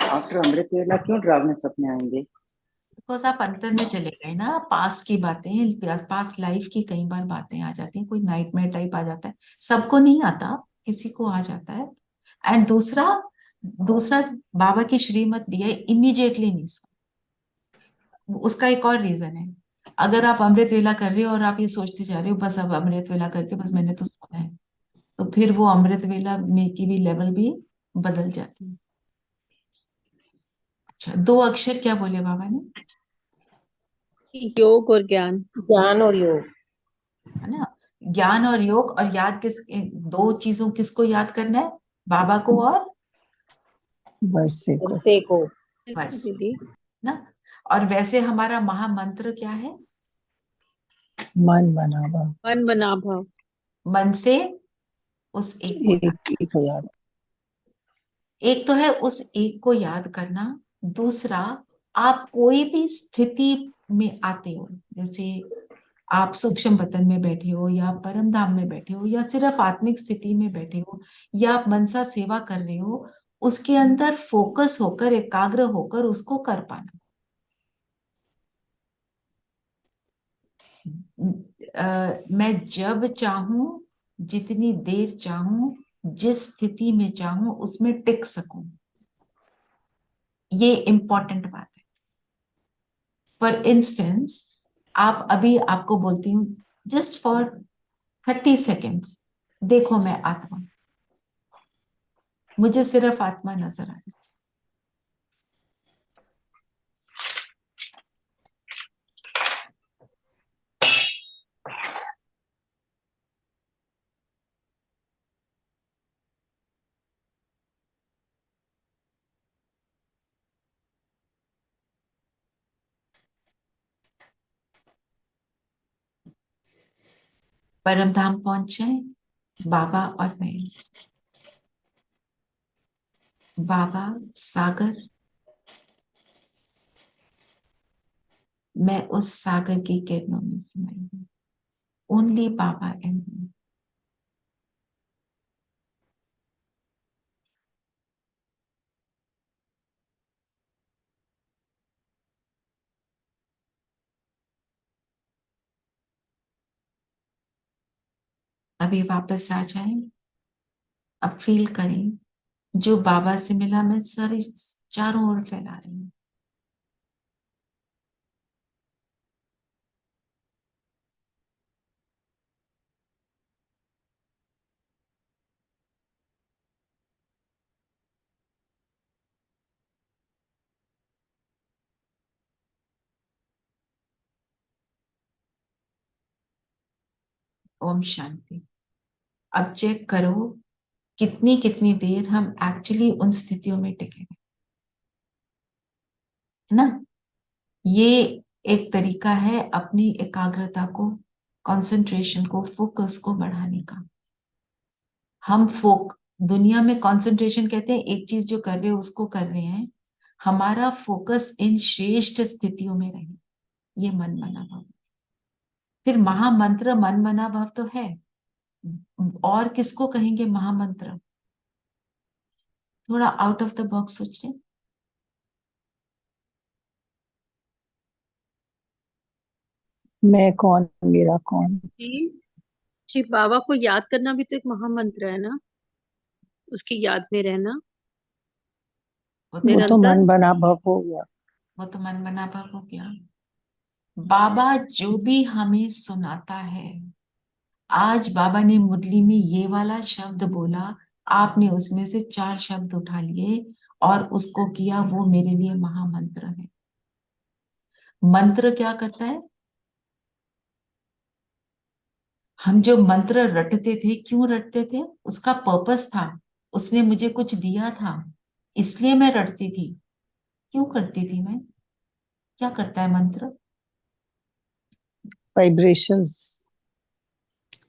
आफ्टर अमृत वेला क्यों डरावने सपने आएंगे? बिकॉज आप अंतर में चले गए ना, पास्ट की बातें, पास्ट लाइफ की कई बार बातें आ जाती हैं, कोई नाइटमेयर टाइप आ जाता है, सबको नहीं आता, किसी को आ जाता है। एंड दूसरा दूसरा बाबा की श्रीमत भी है, इमीडिएटली नहीं सो, उसका एक और रीजन है। अगर आप अमृत वेला कर रहे हो और आप ये सोचते जा रहे हो बस अब अमृत वेला करके बस मैंने तो सोना है, तो फिर वो अमृत वेला में की भी लेवल भी बदल जाती है। अच्छा, 2 अक्षर क्या बोले बाबा ने? योग और ज्ञान। ज्ञान और योग। है ना, ज्ञान और योग, और याद किस, 2 चीजों किसको याद करना है? बाबा को और वर्षे को। वर्षे को। वर्षे, दीदी ना। और वैसे हमारा महामंत्र क्या है? मन बनावा, मन बना भाव। मन से उस एक को याद, एक एक को याद। एक तो है उस एक को याद करना, दूसरा आप कोई भी स्थिति में आते हो, जैसे आप सूक्ष्म वतन में बैठे हो या परम धाम में बैठे हो या सिर्फ आत्मिक स्थिति में बैठे हो या आप मनसा सेवा कर रहे हो, उसके अंदर फोकस होकर, एकाग्र होकर उसको कर पाना। मैं जब चाहूं, जितनी देर चाहूं, जिस स्थिति में चाहूं उसमें टिक सकूं, ये इंपॉर्टेंट बात है। फॉर इंस्टेंस, आप अभी आपको बोलती हूँ जस्ट फॉर 30 सेकेंड्स, देखो मैं आत्मा, मुझे सिर्फ आत्मा नजर आ रही। परम धाम पहुंच जाए बाबा और मैं, बाबा सागर, मैं उस सागर की किरणों में समाई हूँ, ओनली बाबा एंड मी। अभी वापस आ जाए। अब फील करें जो बाबा से मिला मैं सारी चारों ओर फैला रही हूँ। ओम शांति। अब चेक करो कितनी कितनी देर हम एक्चुअली उन स्थितियों में टिके हैं, है ना। ये एक तरीका है अपनी एकाग्रता को, कंसंट्रेशन को, फोकस को बढ़ाने का। हम दुनिया में कंसंट्रेशन कहते हैं एक चीज जो कर रहे हैं उसको कर रहे हैं। हमारा फोकस इन श्रेष्ठ स्थितियों में रहे, ये मन मना भाव। फिर महामंत्र मन मना भाव तो है, और किसको कहेंगे महामंत्र? थोड़ा आउट ऑफ द बॉक्स सोचें। मैं कौन, मेरा कौन। जी जी, बाबा को याद करना भी तो एक महामंत्र है ना, उसकी याद में रहना वो तो निरंतर। मन बना भव हो गया। वो तो मन मना भाव हो गया। बाबा जो भी हमें सुनाता है, आज बाबा ने मुरली में ये वाला शब्द बोला, आपने उसमें से 4 शब्द उठा लिए और उसको किया, वो मेरे लिए महामंत्र है। मंत्र क्या करता है? हम जो मंत्र रटते थे, क्यों रटते थे? उसका पर्पस था, उसने मुझे कुछ दिया था, इसलिए मैं रटती थी। क्यों करती थी मैं? क्या करता है मंत्र? वाइब्रेशंस,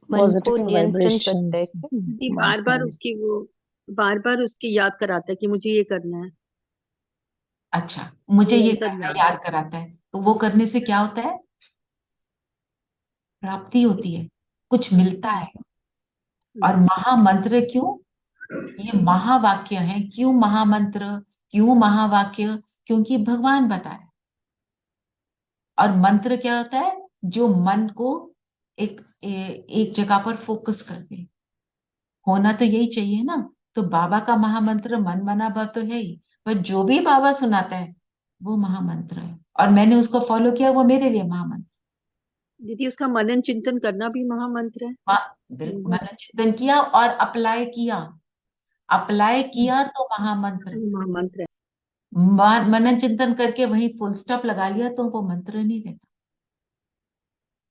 मन को पॉजिटिव नियंत्रण करता है वाइब्रेशंस। क्या? जी, बार बार उसकी याद कराता है कि मुझे ये करना है, अच्छा, मुझे ये निरंतर करना याद। याद कराता है, तो वो करने से क्या होता है? प्राप्ति होती है, कुछ मिलता है। और महामंत्र क्यों? ये महावाक्य है। क्यों महामंत्र, क्यों महावाक्य? क्योंकि भगवान बता रहे। और मंत्र क्या होता है? जो मन को एक जगह पर फोकस कर दे। होना तो यही चाहिए ना। तो बाबा का महामंत्र मन मना भव तो है ही, पर जो भी बाबा सुनाता है वो महामंत्र है, और मैंने उसको फॉलो किया, वो मेरे लिए महामंत्र। दीदी, उसका मनन चिंतन करना भी महामंत्र है। मैंने चिंतन किया और अप्लाई किया, अप्लाई किया तो महामंत्र। महामंत्र है। मनन चिंतन करके वहीं फुल स्टॉप लगा लिया तो वो मंत्र नहीं रहता।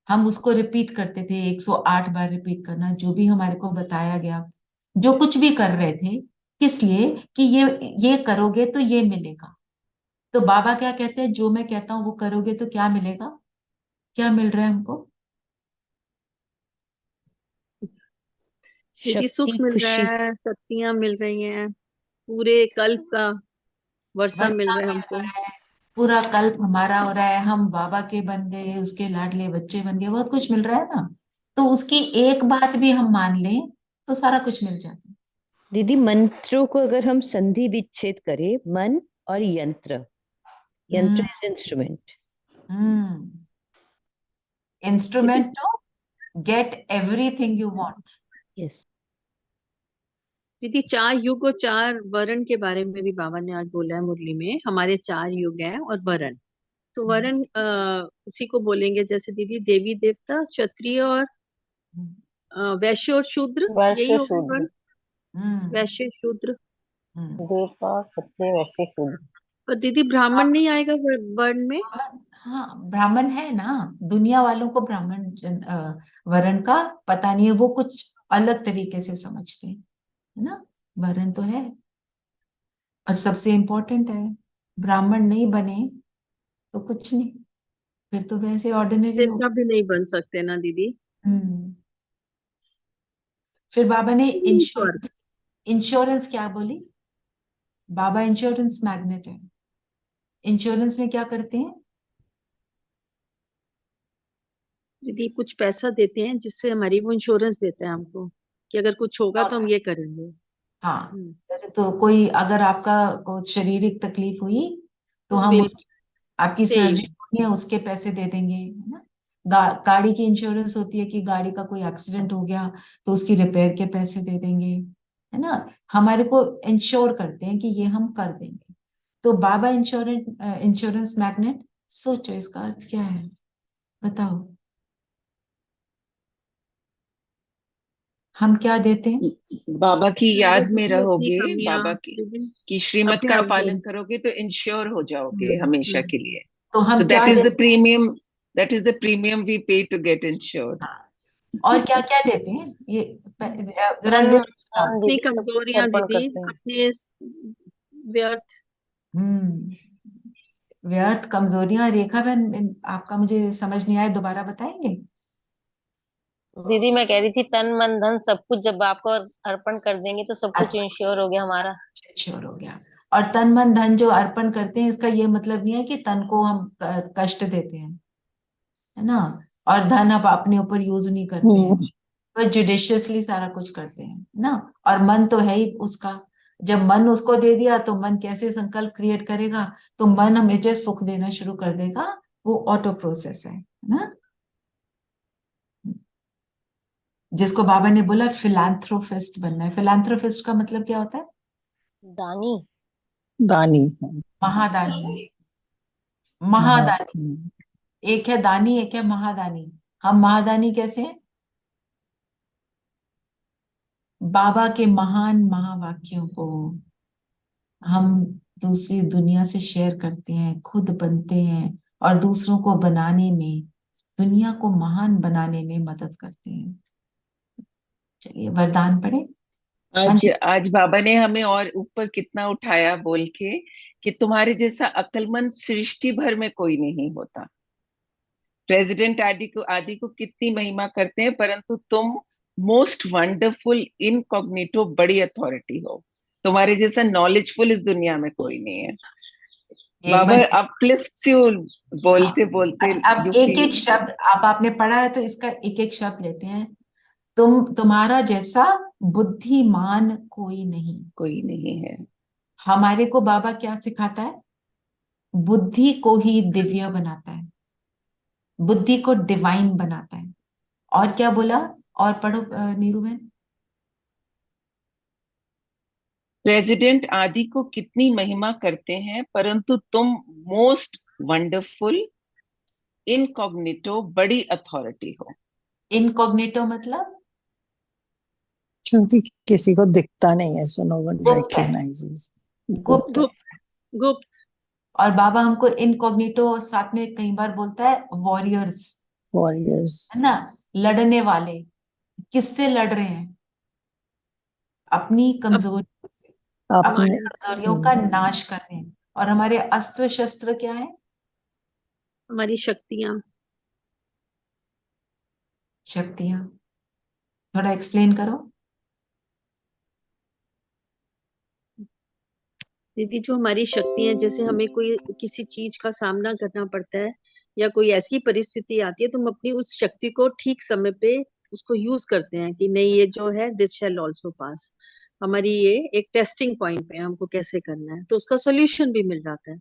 हम उसको रिपीट करते थे, 108 बार रिपीट करना, जो भी हमारे को बताया गया, जो कुछ भी कर रहे थे, किस लिए? कि ये करोगे तो ये मिलेगा। तो बाबा क्या कहते हैं? जो मैं कहता हूं वो करोगे तो क्या मिलेगा? क्या मिल रहा है हमको? दीदी, सुख शक्ति, मिल खुशी। रहा है, शक्तियां मिल रही हैं, पूरे कल्प का वर्षा मिल वर्षा रहा है मिल हमको। रहा है, पूरा कल्प हमारा हो रहा है, हम बाबा के बन गए, उसके लाडले बच्चे बन गए, बहुत कुछ मिल रहा है ना। तो उसकी एक बात भी हम मान लें तो सारा कुछ मिल जाता है। दीदी, मंत्रों को अगर हम संधि विच्छेद करें, मन और यंत्र, यंत्र is instrument. Instrument to get everything you want. Yes दीदी, 4 युग और 4 वर्ण के बारे में भी बाबा ने आज बोला है मुरली में। हमारे 4 युग हैं और वर्ण। तो वर्ण उसी को बोलेंगे, जैसे दीदी देवी देवता, क्षत्रिय और वैश्य और शूद्र, यही वैश्य होगा शूद्र, वर्ण। वैश्य शूद्र। देवता, क्षत्रिय, वैश्य शूद्र। और दीदी, ब्राह्मण नहीं आएगा वर्ण में? हाँ, ब्राह्मण है ना। दुनिया वालों को वर्ण का पता नहीं है, वो कुछ अलग तरीके से समझते हैं, है ना। वर्ण तो है, और सबसे इम्पोर्टेंट है। ब्राह्मण नहीं बने तो कुछ नहीं, फिर तो वैसे ऑर्डिनरी हो। देवता भी नहीं बन सकते ना दीदी। फिर बाबा ने ईश्वर। इंश्योरेंस क्या बोली? बाबा इंश्योरेंस मैग्नेट है। इंश्योरेंस में क्या करते हैं? दीदी, कुछ पैसा देते हैं जिससे हमारी वो इंश्योरेंस देता है हमको कि अगर कुछ होगा तो हम ये करेंगे। हाँ, जैसे तो कोई अगर आपका कुछ शारीरिक तकलीफ हुई तो हम बिल्कुल आपकी सेम। सर्जरी होनी है, उसके पैसे दे देंगे, है ना। गाड़ी की इंश्योरेंस होती है कि गाड़ी का कोई एक्सीडेंट हो गया तो उसकी रिपेयर के पैसे दे देंगे, है ना। हमारे को इंश्योर करते हैं कि ये हम कर देंगे। तो बाबा इंश्योरेंस मैग्नेट, सोचो इसका अर्थ क्या है, बताओ। हम क्या देते हैं? बाबा की याद में दीदी अपनी रहोगे, कमियां, बाबा दीदी की श्रीमत अपने का आप पालन बोल। करोगे तो इंश्योर हो जाओगे हमेशा के लिए। तो हम सो क्या दैट इज द देते हैं? Premium, that is the premium we pay to get insured. हाँ, और क्या क्या देते हैं ये, जरा धन लिस्ट धन बताओ। अपनी दीदी सब कुछ कमजोरियां अर्पण दीदी, करते हैं। अपने व्यर्थ। व्यर्थ कमजोरियां, रेखा बहन आपका मुझे समझ नहीं आया, दोबारा बताएंगे? दीदी मैं कह रही थी तन मन धन सब कुछ जब आपको अर्पण कर देंगे तो सब कुछ इंश्योर हो गया हमारा। श्योर हो गया। और तन मन धन जो अर्पण करते हैं, इसका ये मतलब नहीं है कि तन को हम कष्ट देते हैं, है ना। और धन आप अपने ऊपर यूज नहीं करते हैं, तो जुडिशियसली सारा कुछ करते हैं ना। और मन तो है ही उसका, जब मन उसको दे दिया तो मन कैसे संकल्प क्रिएट करेगा, तो मन हमें जो सुख देना शुरू कर देगा। वो ऑटो प्रोसेस है ना। जिसको बाबा ने बोला फिलैंथ्रोपिस्ट बनना है। फिलैंथ्रोपिस्ट का मतलब क्या होता है? दानी। दानी। महादानी। महा महादानी, एक है दानी, एक है महादानी। हम महादानी कैसे हैं? बाबा के महान महावाक्यों को हम दूसरी दुनिया से शेयर करते हैं, खुद बनते हैं और दूसरों को बनाने में, दुनिया को महान बनाने में मदद करते हैं। चलिए वरदान पढ़े। हाँ आज जी। आज बाबा ने हमें और ऊपर कितना उठाया बोल के कि तुम्हारे जैसा अक्लमंद सृष्टि भर में कोई नहीं होता। प्रेसिडेंट आदि को कितनी महिमा करते हैं, परंतु तुम मोस्ट वंडरफुल इनकॉग्निटो बड़ी अथॉरिटी हो। तुम्हारे जैसा नॉलेजफुल इस दुनिया में कोई नहीं है। एक बाबा बार। अपलिफ्ट्स यू, हाँ, बोलते बोलते अच्छा अब यू एक एक फील। शब्द आपने पढ़ा है तो इसका एक एक शब्द लेते हैं। तुम्हारा जैसा बुद्धिमान कोई नहीं। कोई नहीं है। हमारे को बाबा क्या सिखाता है? बुद्धि को ही दिव्य बनाता है, बुद्धि को डिवाइन बनाता है। और क्या बोला? और पढ़ो नीरू बहन। प्रेसिडेंट आदि को कितनी महिमा करते हैं, परंतु तुम मोस्ट वंडरफुल इनकॉग्निटो बड़ी अथॉरिटी हो। इनकॉग्निटो मतलब क्योंकि किसी को दिखता नहीं है, सो नो वन गुप्त है, रिकॉग्नाइजेस। गुप्त है। गुप्त, गुप्त। और बाबा हमको इनकॉग्निटो साथ में कई बार बोलता है वॉरियर्स, वॉरियर्स। है ना। लड़ने वाले। किससे लड़ रहे हैं? अपनी अब कमजोरियों से। अपनी आपने कमजोरियों का नाश कर रहे हैं। और हमारे अस्त्र शस्त्र क्या है? हमारी शक्तियां। शक्तियां। थोड़ा एक्सप्लेन करो। दीदी जो हमारी शक्तियां, जैसे हमें कोई किसी चीज का सामना करना पड़ता है या कोई ऐसी परिस्थिति आती है तो हम अपनी उस शक्ति को ठीक समय पे उसको यूज करते हैं कि नहीं ये जो है दिस शैल ऑल्सो पास। हमारी ये एक टेस्टिंग पॉइंट पे है, हमको कैसे करना है तो उसका सोल्यूशन भी मिल जाता है।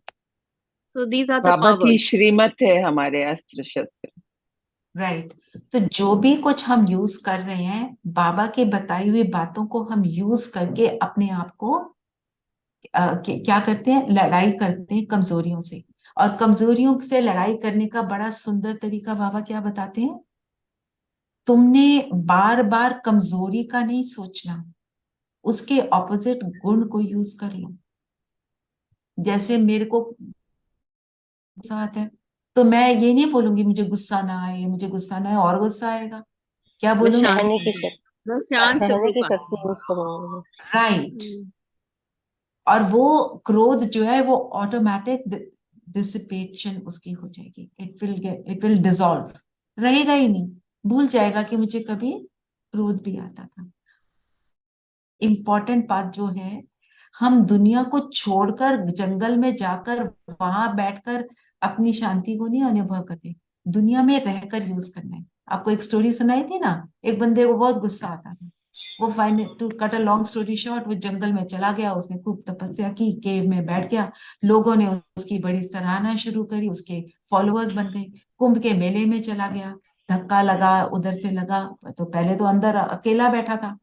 सो दीज आर द बाबा की पावर्स। श्रीमत है हमारे अस्त्र शस्त्र। राइट। तो जो भी कुछ हम यूज कर रहे हैं, बाबा के बताई हुई बातों को हम यूज करके अपने आप को क्या करते हैं? लड़ाई करते हैं कमजोरियों से। और कमजोरियों से लड़ाई करने का बड़ा सुंदर तरीका बाबा क्या बताते हैं? तुमने बार बार कमजोरी का नहीं सोचना, उसके ऑपोजिट गुण को यूज कर लो। जैसे मेरे को गुस्सा आता है, तो मैं ये नहीं बोलूंगी मुझे गुस्सा ना आए, मुझे गुस्सा ना आए, और गुस्सा आएगा। क्या मैं बोलूंगी? शांत सहने की रहूं, शक्ति, मैं शांत से सहने हो की पाऊं। शक्ति यूज करूंगी। राइट। और वो क्रोध जो है वो ऑटोमेटिक डिसिपेशन उसकी हो जाएगी। इट विल डिसॉल्व, रहेगा ही नहीं। भूल जाएगा कि मुझे कभी क्रोध भी आता था। इम्पोर्टेंट बात जो है, हम दुनिया को छोड़कर जंगल में जाकर वहां बैठकर अपनी शांति को नहीं अनुभव करते, दुनिया में रहकर यूज करना है। आपको एक स्टोरी सुनाई थी ना, एक बंदे को बहुत गुस्सा आता था, वो final to cut a long story short, वो जंगल में चला गया, उसने खूब तपस्या की, केव में बैठ गया, लोगों ने उसकी बड़ी सराहना शुरू करी, उसके फॉलोअर्स बन गए। कुंभ के मेले में चला गया, धक्का लगा, उधर से लगा, तो पहले तो अंदर अकेला बैठा था,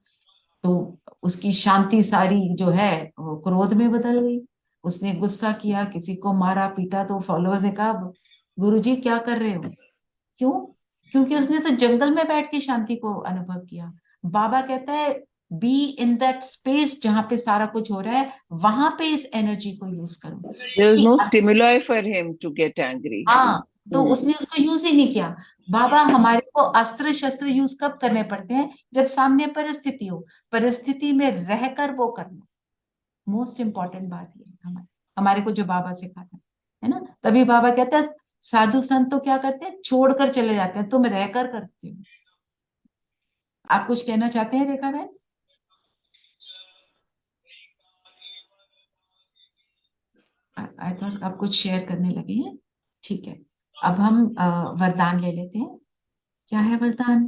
तो उसकी शांति सारी जो है वो क्रोध में बदल गई। उसने गुस्सा किया, किसी को मारा पीटा, तो फॉलोअर्स ने कहा गुरुजी क्या कर रहे हो? क्यों? क्योंकि उसने तो जंगल में बैठ के शांति को अनुभव किया। बाबा कहता है बी इन दैट स्पेस जहां पे सारा कुछ हो रहा है, वहां पे इस एनर्जी को यूज करो। There was कि no stimuli for him to get angry. हाँ, तो उसने उसको यूज ही नहीं किया। बाबा हमारे को अस्त्र शस्त्र यूज कब करने पड़ते हैं? जब सामने परिस्थिति हो, परिस्थिति में रहकर वो करना। मोस्ट इंपॉर्टेंट बात ये हमारे हमारे को जो बाबा सिखाता है ना, तभी बाबा कहता है साधु संत तो क्या करते हैं, छोड़कर चले जाते हैं, तुम रहकर करते हो। आप कुछ कहना चाहते हैं रेखा बहन? आई थॉट आप कुछ शेयर करने लगे हैं। ठीक है, अब हम वरदान ले लेते हैं। क्या है वरदान?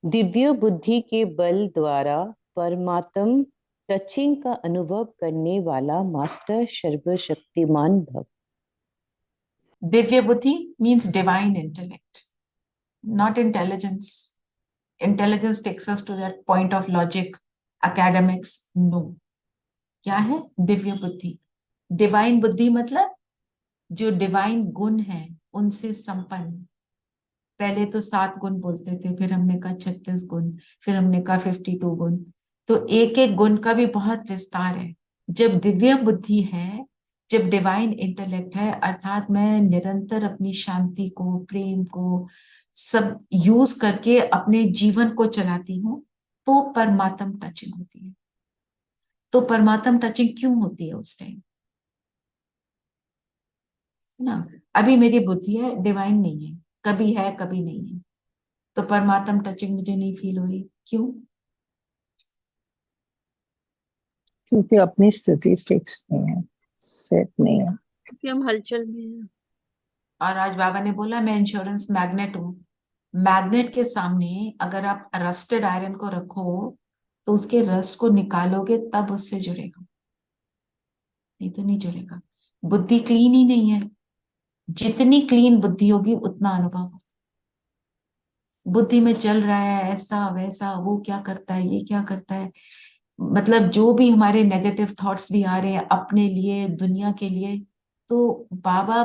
दिव्य बुद्धि के बल द्वारा परमात्म टचिंग का अनुभव करने वाला मास्टर सर्वशक्तिमान भव। दिव्य बुद्धि means divine intellect, not intelligence. Intelligence takes us to that point of logic, academics. No. क्या है? दिव्य बुद्धि। डिवाइन बुद्धि मतलब जो डिवाइन गुण है उनसे संपन्न। पहले तो 7 गुण बोलते थे, फिर हमने कहा 36 गुण, फिर हमने कहा 52 गुण। तो एक एक गुण का भी बहुत विस्तार है। जब दिव्य बुद्धि है, जब डिवाइन इंटेलेक्ट है, अर्थात मैं निरंतर अपनी शांति को, प्रेम को सब यूज करके अपने जीवन को चलाती हूँ, तो परमात्म टचिंग होती है। तो परमात्म टचिंग क्यों होती है उस टाइम? ना, अभी मेरी बुद्धि है, डिवाइन नहीं है, कभी है कभी नहीं है, तो परमात्म टचिंग मुझे नहीं फील हो रही। क्यों? क्योंकि अपनी स्थिति फिक्स नहीं है, सेट नहीं है, क्योंकि हम हलचल में हैं। और आज बाबा ने बोला मैं इंश्योरेंस मैग्नेट हूँ। मैग्नेट के सामने अगर आप रस्टेड आयरन को रखो तो उसके रस्ट को निकालोगे तब उससे जुड़ेगा, नहीं तो नहीं जुड़ेगा। बुद्धि क्लीन ही नहीं है। जितनी क्लीन बुद्धि होगी उतना अनुभव होगा। बुद्धि में चल रहा है ऐसा वैसा, वो क्या करता है, ये क्या करता है, मतलब जो भी हमारे नेगेटिव थॉट्स भी आ रहे हैं अपने लिए, दुनिया के लिए, तो बाबा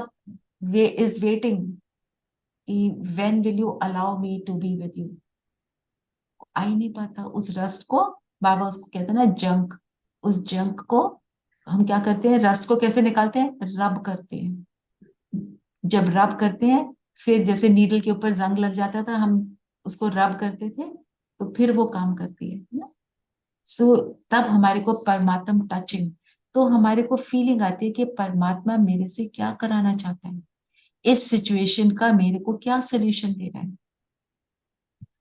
इज वेटिंग कि when will you allow me to be with you. आ ही नहीं पाता उस रस्ट को। बाबा उसको कहते हैं ना जंक। उस जंक को हम क्या करते हैं, रस्ट को कैसे निकालते हैं? रब करते हैं। जब रब करते हैं, फिर जैसे नीडल के ऊपर जंग लग जाता था, हम उसको रब करते थे, तो फिर वो काम करती है ना। सो तब हमारे को परमात्म टचिंग, तो हमारे को फीलिंग आती है कि परमात्मा मेरे से क्या कराना चाहता है, इस सिचुएशन का मेरे को क्या सोल्यूशन दे रहा है।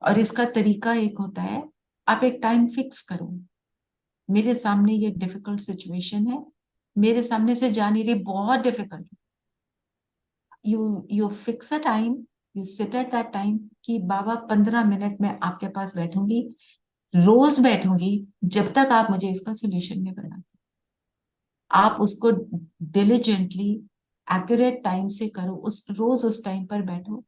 और इसका तरीका एक होता है, आप एक टाइम फिक्स करो, मेरे सामने ये डिफिकल्ट सिचुएशन है, मेरे सामने से जा नहीं रही, बहुत difficult. You fix a time, you sit at that time कि बाबा 15 मिनट में आपके पास बैठूंगी, रोज बैठूंगी, जब तक आप मुझे इसका सोल्यूशन नहीं बताते। आप उसको डिलीजेंटली एक्यूरेट टाइम से करो, उस रोज उस टाइम पर बैठो।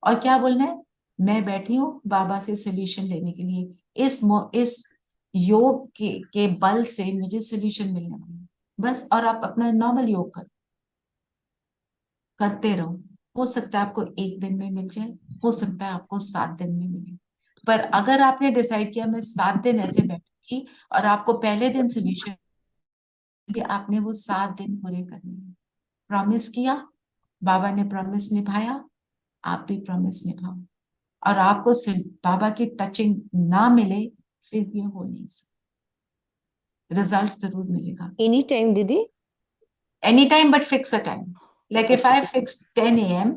और क्या बोलना है? मैं बैठी हूँ बाबा से सोल्यूशन लेने के लिए, इस योग के बल से मुझे सोल्यूशन मिलने वाला है, बस। और आप अपना नॉर्मल योग करते रहो। हो सकता है आपको 1 दिन में मिल जाए, हो सकता है आपको 7 दिन में मिले, पर अगर आपने डिसाइड किया मैं 7 दिन ऐसे बैठूंगी, और आपको पहले दिन सोल्यूशन, आपने वो 7 दिन पूरे करने हैं। प्रॉमिस किया, बाबा ने प्रॉमिस निभाया, आप भी प्रॉमिस निभाओ। और आपको बाबा की टचिंग ना मिले, फिर ये हो नहीं सकता, रिजल्ट जरूर मिलेगा। एनी टाइम दीदी? Any time, but fix a time. Like if I fix 10 a.m.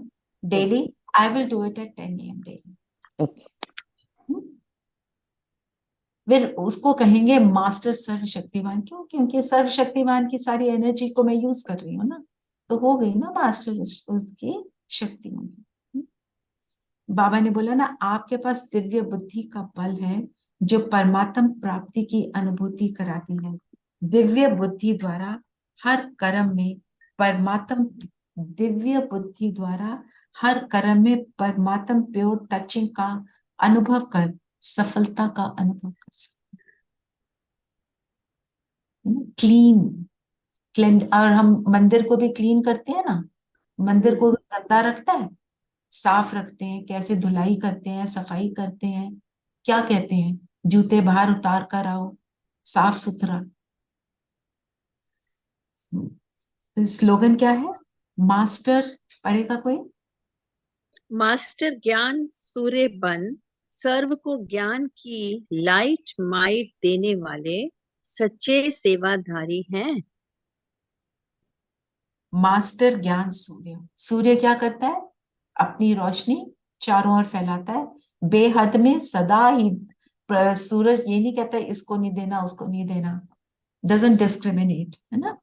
daily, I will do it at 10 a.m. daily. Okay. फिर उसको कहेंगे मास्टर सर्वशक्तिमान। क्यों? क्योंकि सर्वशक्तिमान की सारी एनर्जी को मैं यूज कर रही हूँ ना, तो हो गई ना मास्टर उसकी शक्ति होगी। बाबा ने बोला ना, आपके पास दिव्य बुद्धि का बल है जो परमात्म प्राप्ति की अनुभूति कराती है। दिव्य बुद्धि द्वारा हर कर्म में परमात्म दिव्य बुद्धि द्वारा हर कर्म में परमात्म प्योर टचिंग का अनुभव कर सफलता का अनुभव कर सकते। क्लीन क्लीन, और हम मंदिर को भी क्लीन करते हैं ना, मंदिर को गंदा रखता है, साफ रखते हैं, कैसे धुलाई करते हैं, सफाई करते हैं, क्या कहते हैं, जूते बाहर उतार कर आओ, साफ सुथरा। स्लोगन क्या है? मास्टर, पढ़ेगा कोई? मास्टर ज्ञान सूर्य बन, सर्व को ज्ञान की लाइट माइट देने वाले सच्चे सेवाधारी हैं। मास्टर ज्ञान सूर्य, सूर्य क्या करता है? अपनी रोशनी चारों ओर फैलाता है, बेहद में सदा ही। सूरज ये नहीं कहता इसको नहीं देना उसको नहीं देना, डजंट डिस्क्रिमिनेट, है ना।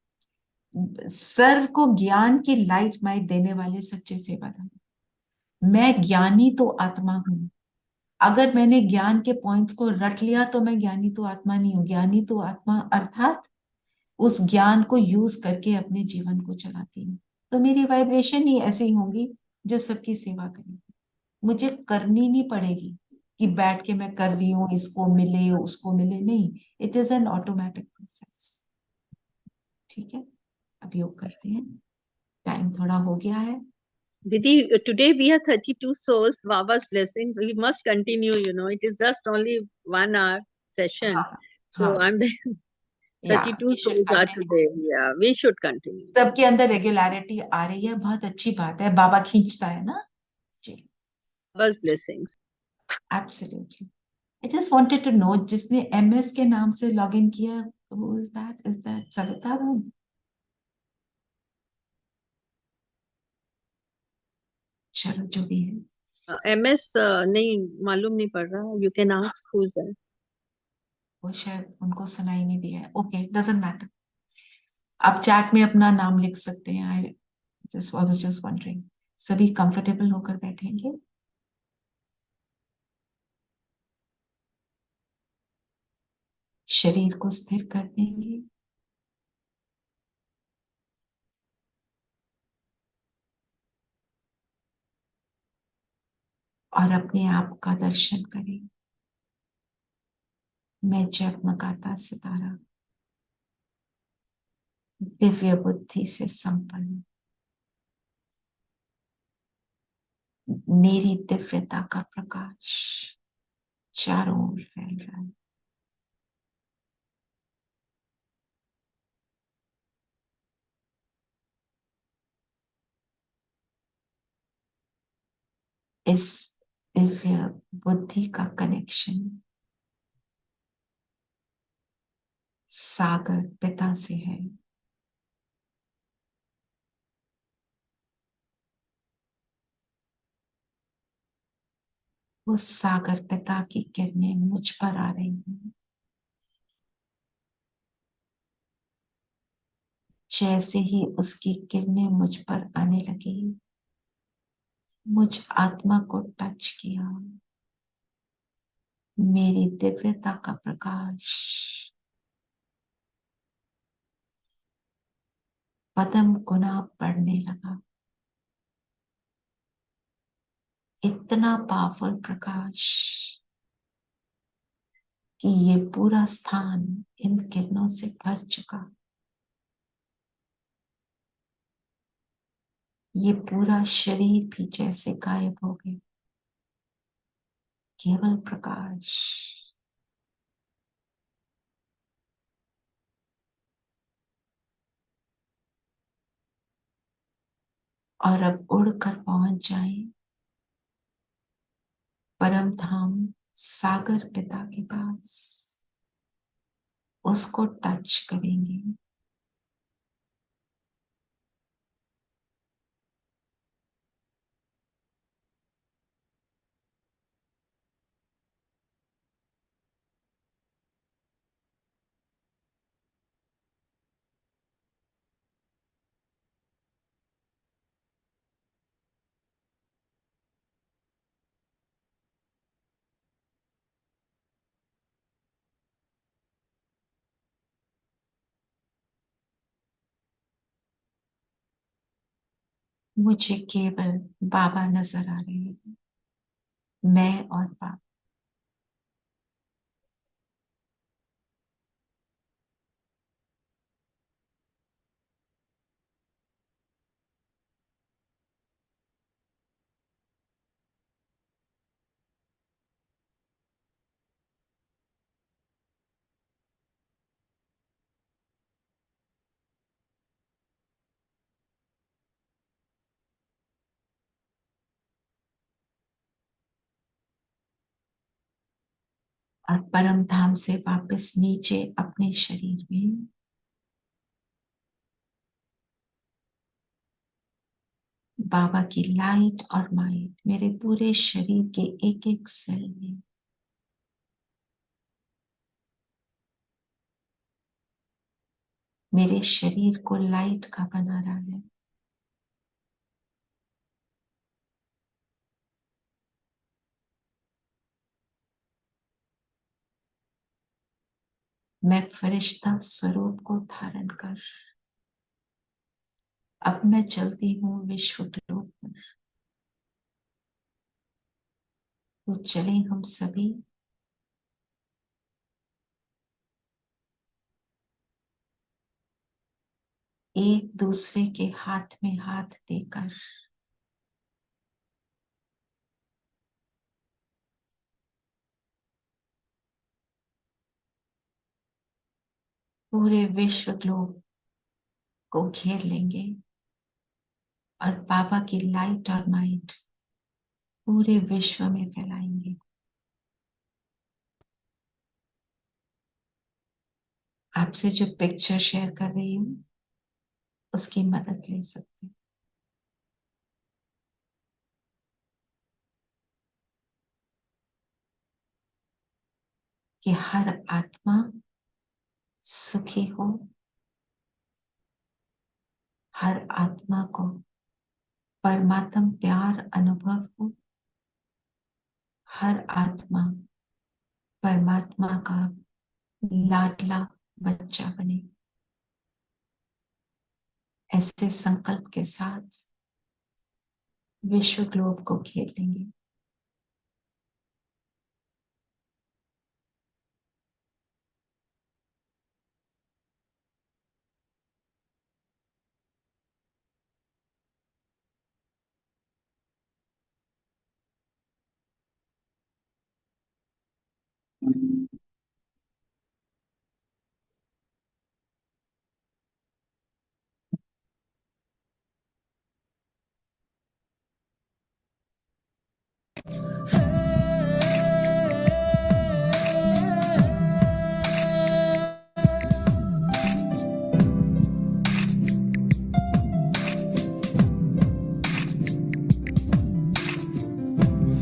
सर्व को ज्ञान की लाइट माइट देने वाले सच्चे सेवादार। मैं ज्ञानी तो आत्मा हूं। अगर मैंने ज्ञान के पॉइंट्स को रट लिया तो मैं ज्ञानी तो आत्मा नहीं हूं। ज्ञानी तो आत्मा अर्थात उस ज्ञान को यूज करके अपने जीवन को चलाती हूँ। तो मेरी वाइब्रेशन ही ऐसी होंगी जो सबकी सेवा करेगी। मुझे करनी नहीं पड़ेगी कि बैठ के मैं कर रही हूँ, इसको मिले उसको मिले, नहीं। It is an automatic process. ठीक है, अब योग करते हैं, टाइम थोड़ा हो गया है। Didi, today we are 32 souls, Baba's blessings. We must continue, it is just only 1 hour session. So हाँ, I'm या 32 we should souls are continue. today. Yeah, we should continue. सबके अंदर रेगुलरिटी आ रही है, बहुत अच्छी बात है, बाबा खींचता है ना जी। Baba's blessings. Absolutely. I just wanted to know, जिसने एमएस के नाम से लॉगिन किया, who is that? Is that Savita ma'am? चलो जो भी है। MS नहीं मालूम नहीं पड़ रहा. You can ask who's that. वो शायद उनको सुनाई नहीं दिया है। Okay, doesn't matter. आप चैट में अपना नाम लिख सकते हैं। I just wondering. सभी कंफर्टेबल होकर बैठेंगे। शरीर को स्थिर कर देंगे। और अपने आप का दर्शन करें। मैं जगमगाता सितारा, दिव्य बुद्धि से संपन्न, मेरी दिव्यता का प्रकाश चारों ओर फैल रहा है। इस दिव्य बुद्धि का कनेक्शन सागर पिता से है। वो सागर पिता की किरणें मुझ पर आ रही हैं। जैसे ही उसकी किरणें मुझ पर आने लगी, मुझ आत्मा को टच किया। मेरी दिव्यता का प्रकाश पदम गुना बढ़ने लगा। इतना पावरफुल प्रकाश कि ये पूरा स्थान इन किरणों से भर चुका। ये पूरा शरीर भी जैसे गायब हो गया, केवल प्रकाश। और अब उड़कर पहुंच जाए परम धाम सागर पिता के पास। उसको टच करेंगे। मुझे केवल बाबा नजर आ रहे हैं, मैं और बाबा। और परम धाम से वापस नीचे अपने शरीर में बाबा की लाइट और माइट मेरे पूरे शरीर के एक एक सेल में मेरे शरीर को लाइट का बना रहा है। मैं फरिश्ता स्वरूप को धारण कर अब मैं चलती हूँ विश्व ग्लोब पर। तो चले हम सभी एक दूसरे के हाथ में हाथ देकर पूरे विश्व ग्लोब को घेर लेंगे और बाबा की लाइट और माइट पूरे विश्व में फैलाएंगे। आपसे जो पिक्चर शेयर कर रही हूँ उसकी मदद ले सकते हैं। कि हर आत्मा सुखी हो, हर आत्मा को परमात्म प्यार अनुभव हो, हर आत्मा परमात्मा का लाडला बच्चा बने। ऐसे संकल्प के साथ विश्व ग्लोब को घेर लेंगे।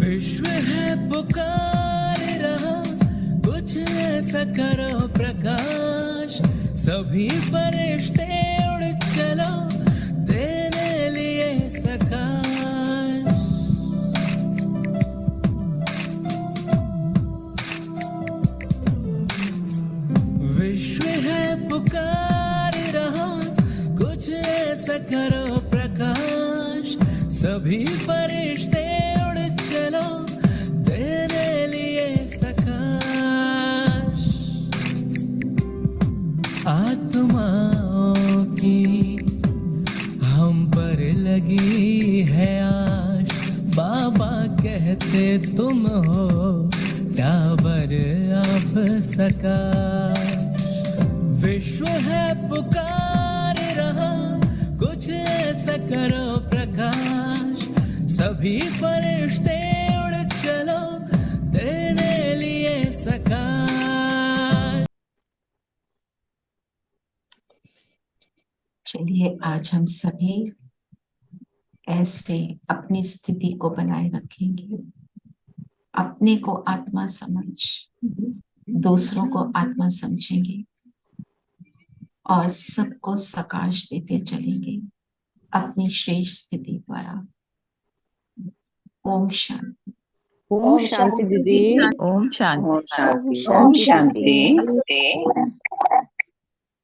विश्व है पुकार रहा, कुछ ऐसा करो प्रकाश, सभी फरिश्ते उड़ चलो तेरे लिए सकाश। विश्व है पुकार रहा, कुछ ऐसा करो प्रकाश, सभी फरिश्ते उड़ चलो तेरे लिए सकाश। आत्माओं की हम पर लगी है आश, बाबा कहते तुम हो टावर ऑफ सकाश। विश्व है पुकार रहा, कुछ ऐसा करो प्रकाश, सभी फरिश्ते उड़ चलो तेरे लिए सकाश। चलिए आज हम सभी ऐसे अपनी स्थिति को बनाए रखेंगे। अपने को आत्मा समझ दूसरों को आत्मा समझेंगे और सबको सकाश देते चलेंगे अपनी श्रेष्ठ स्थिति द्वारा। ओम शांति। ओम शांति दीदी। ओम शांति। ओम शांति। ओम शांति।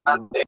शांति।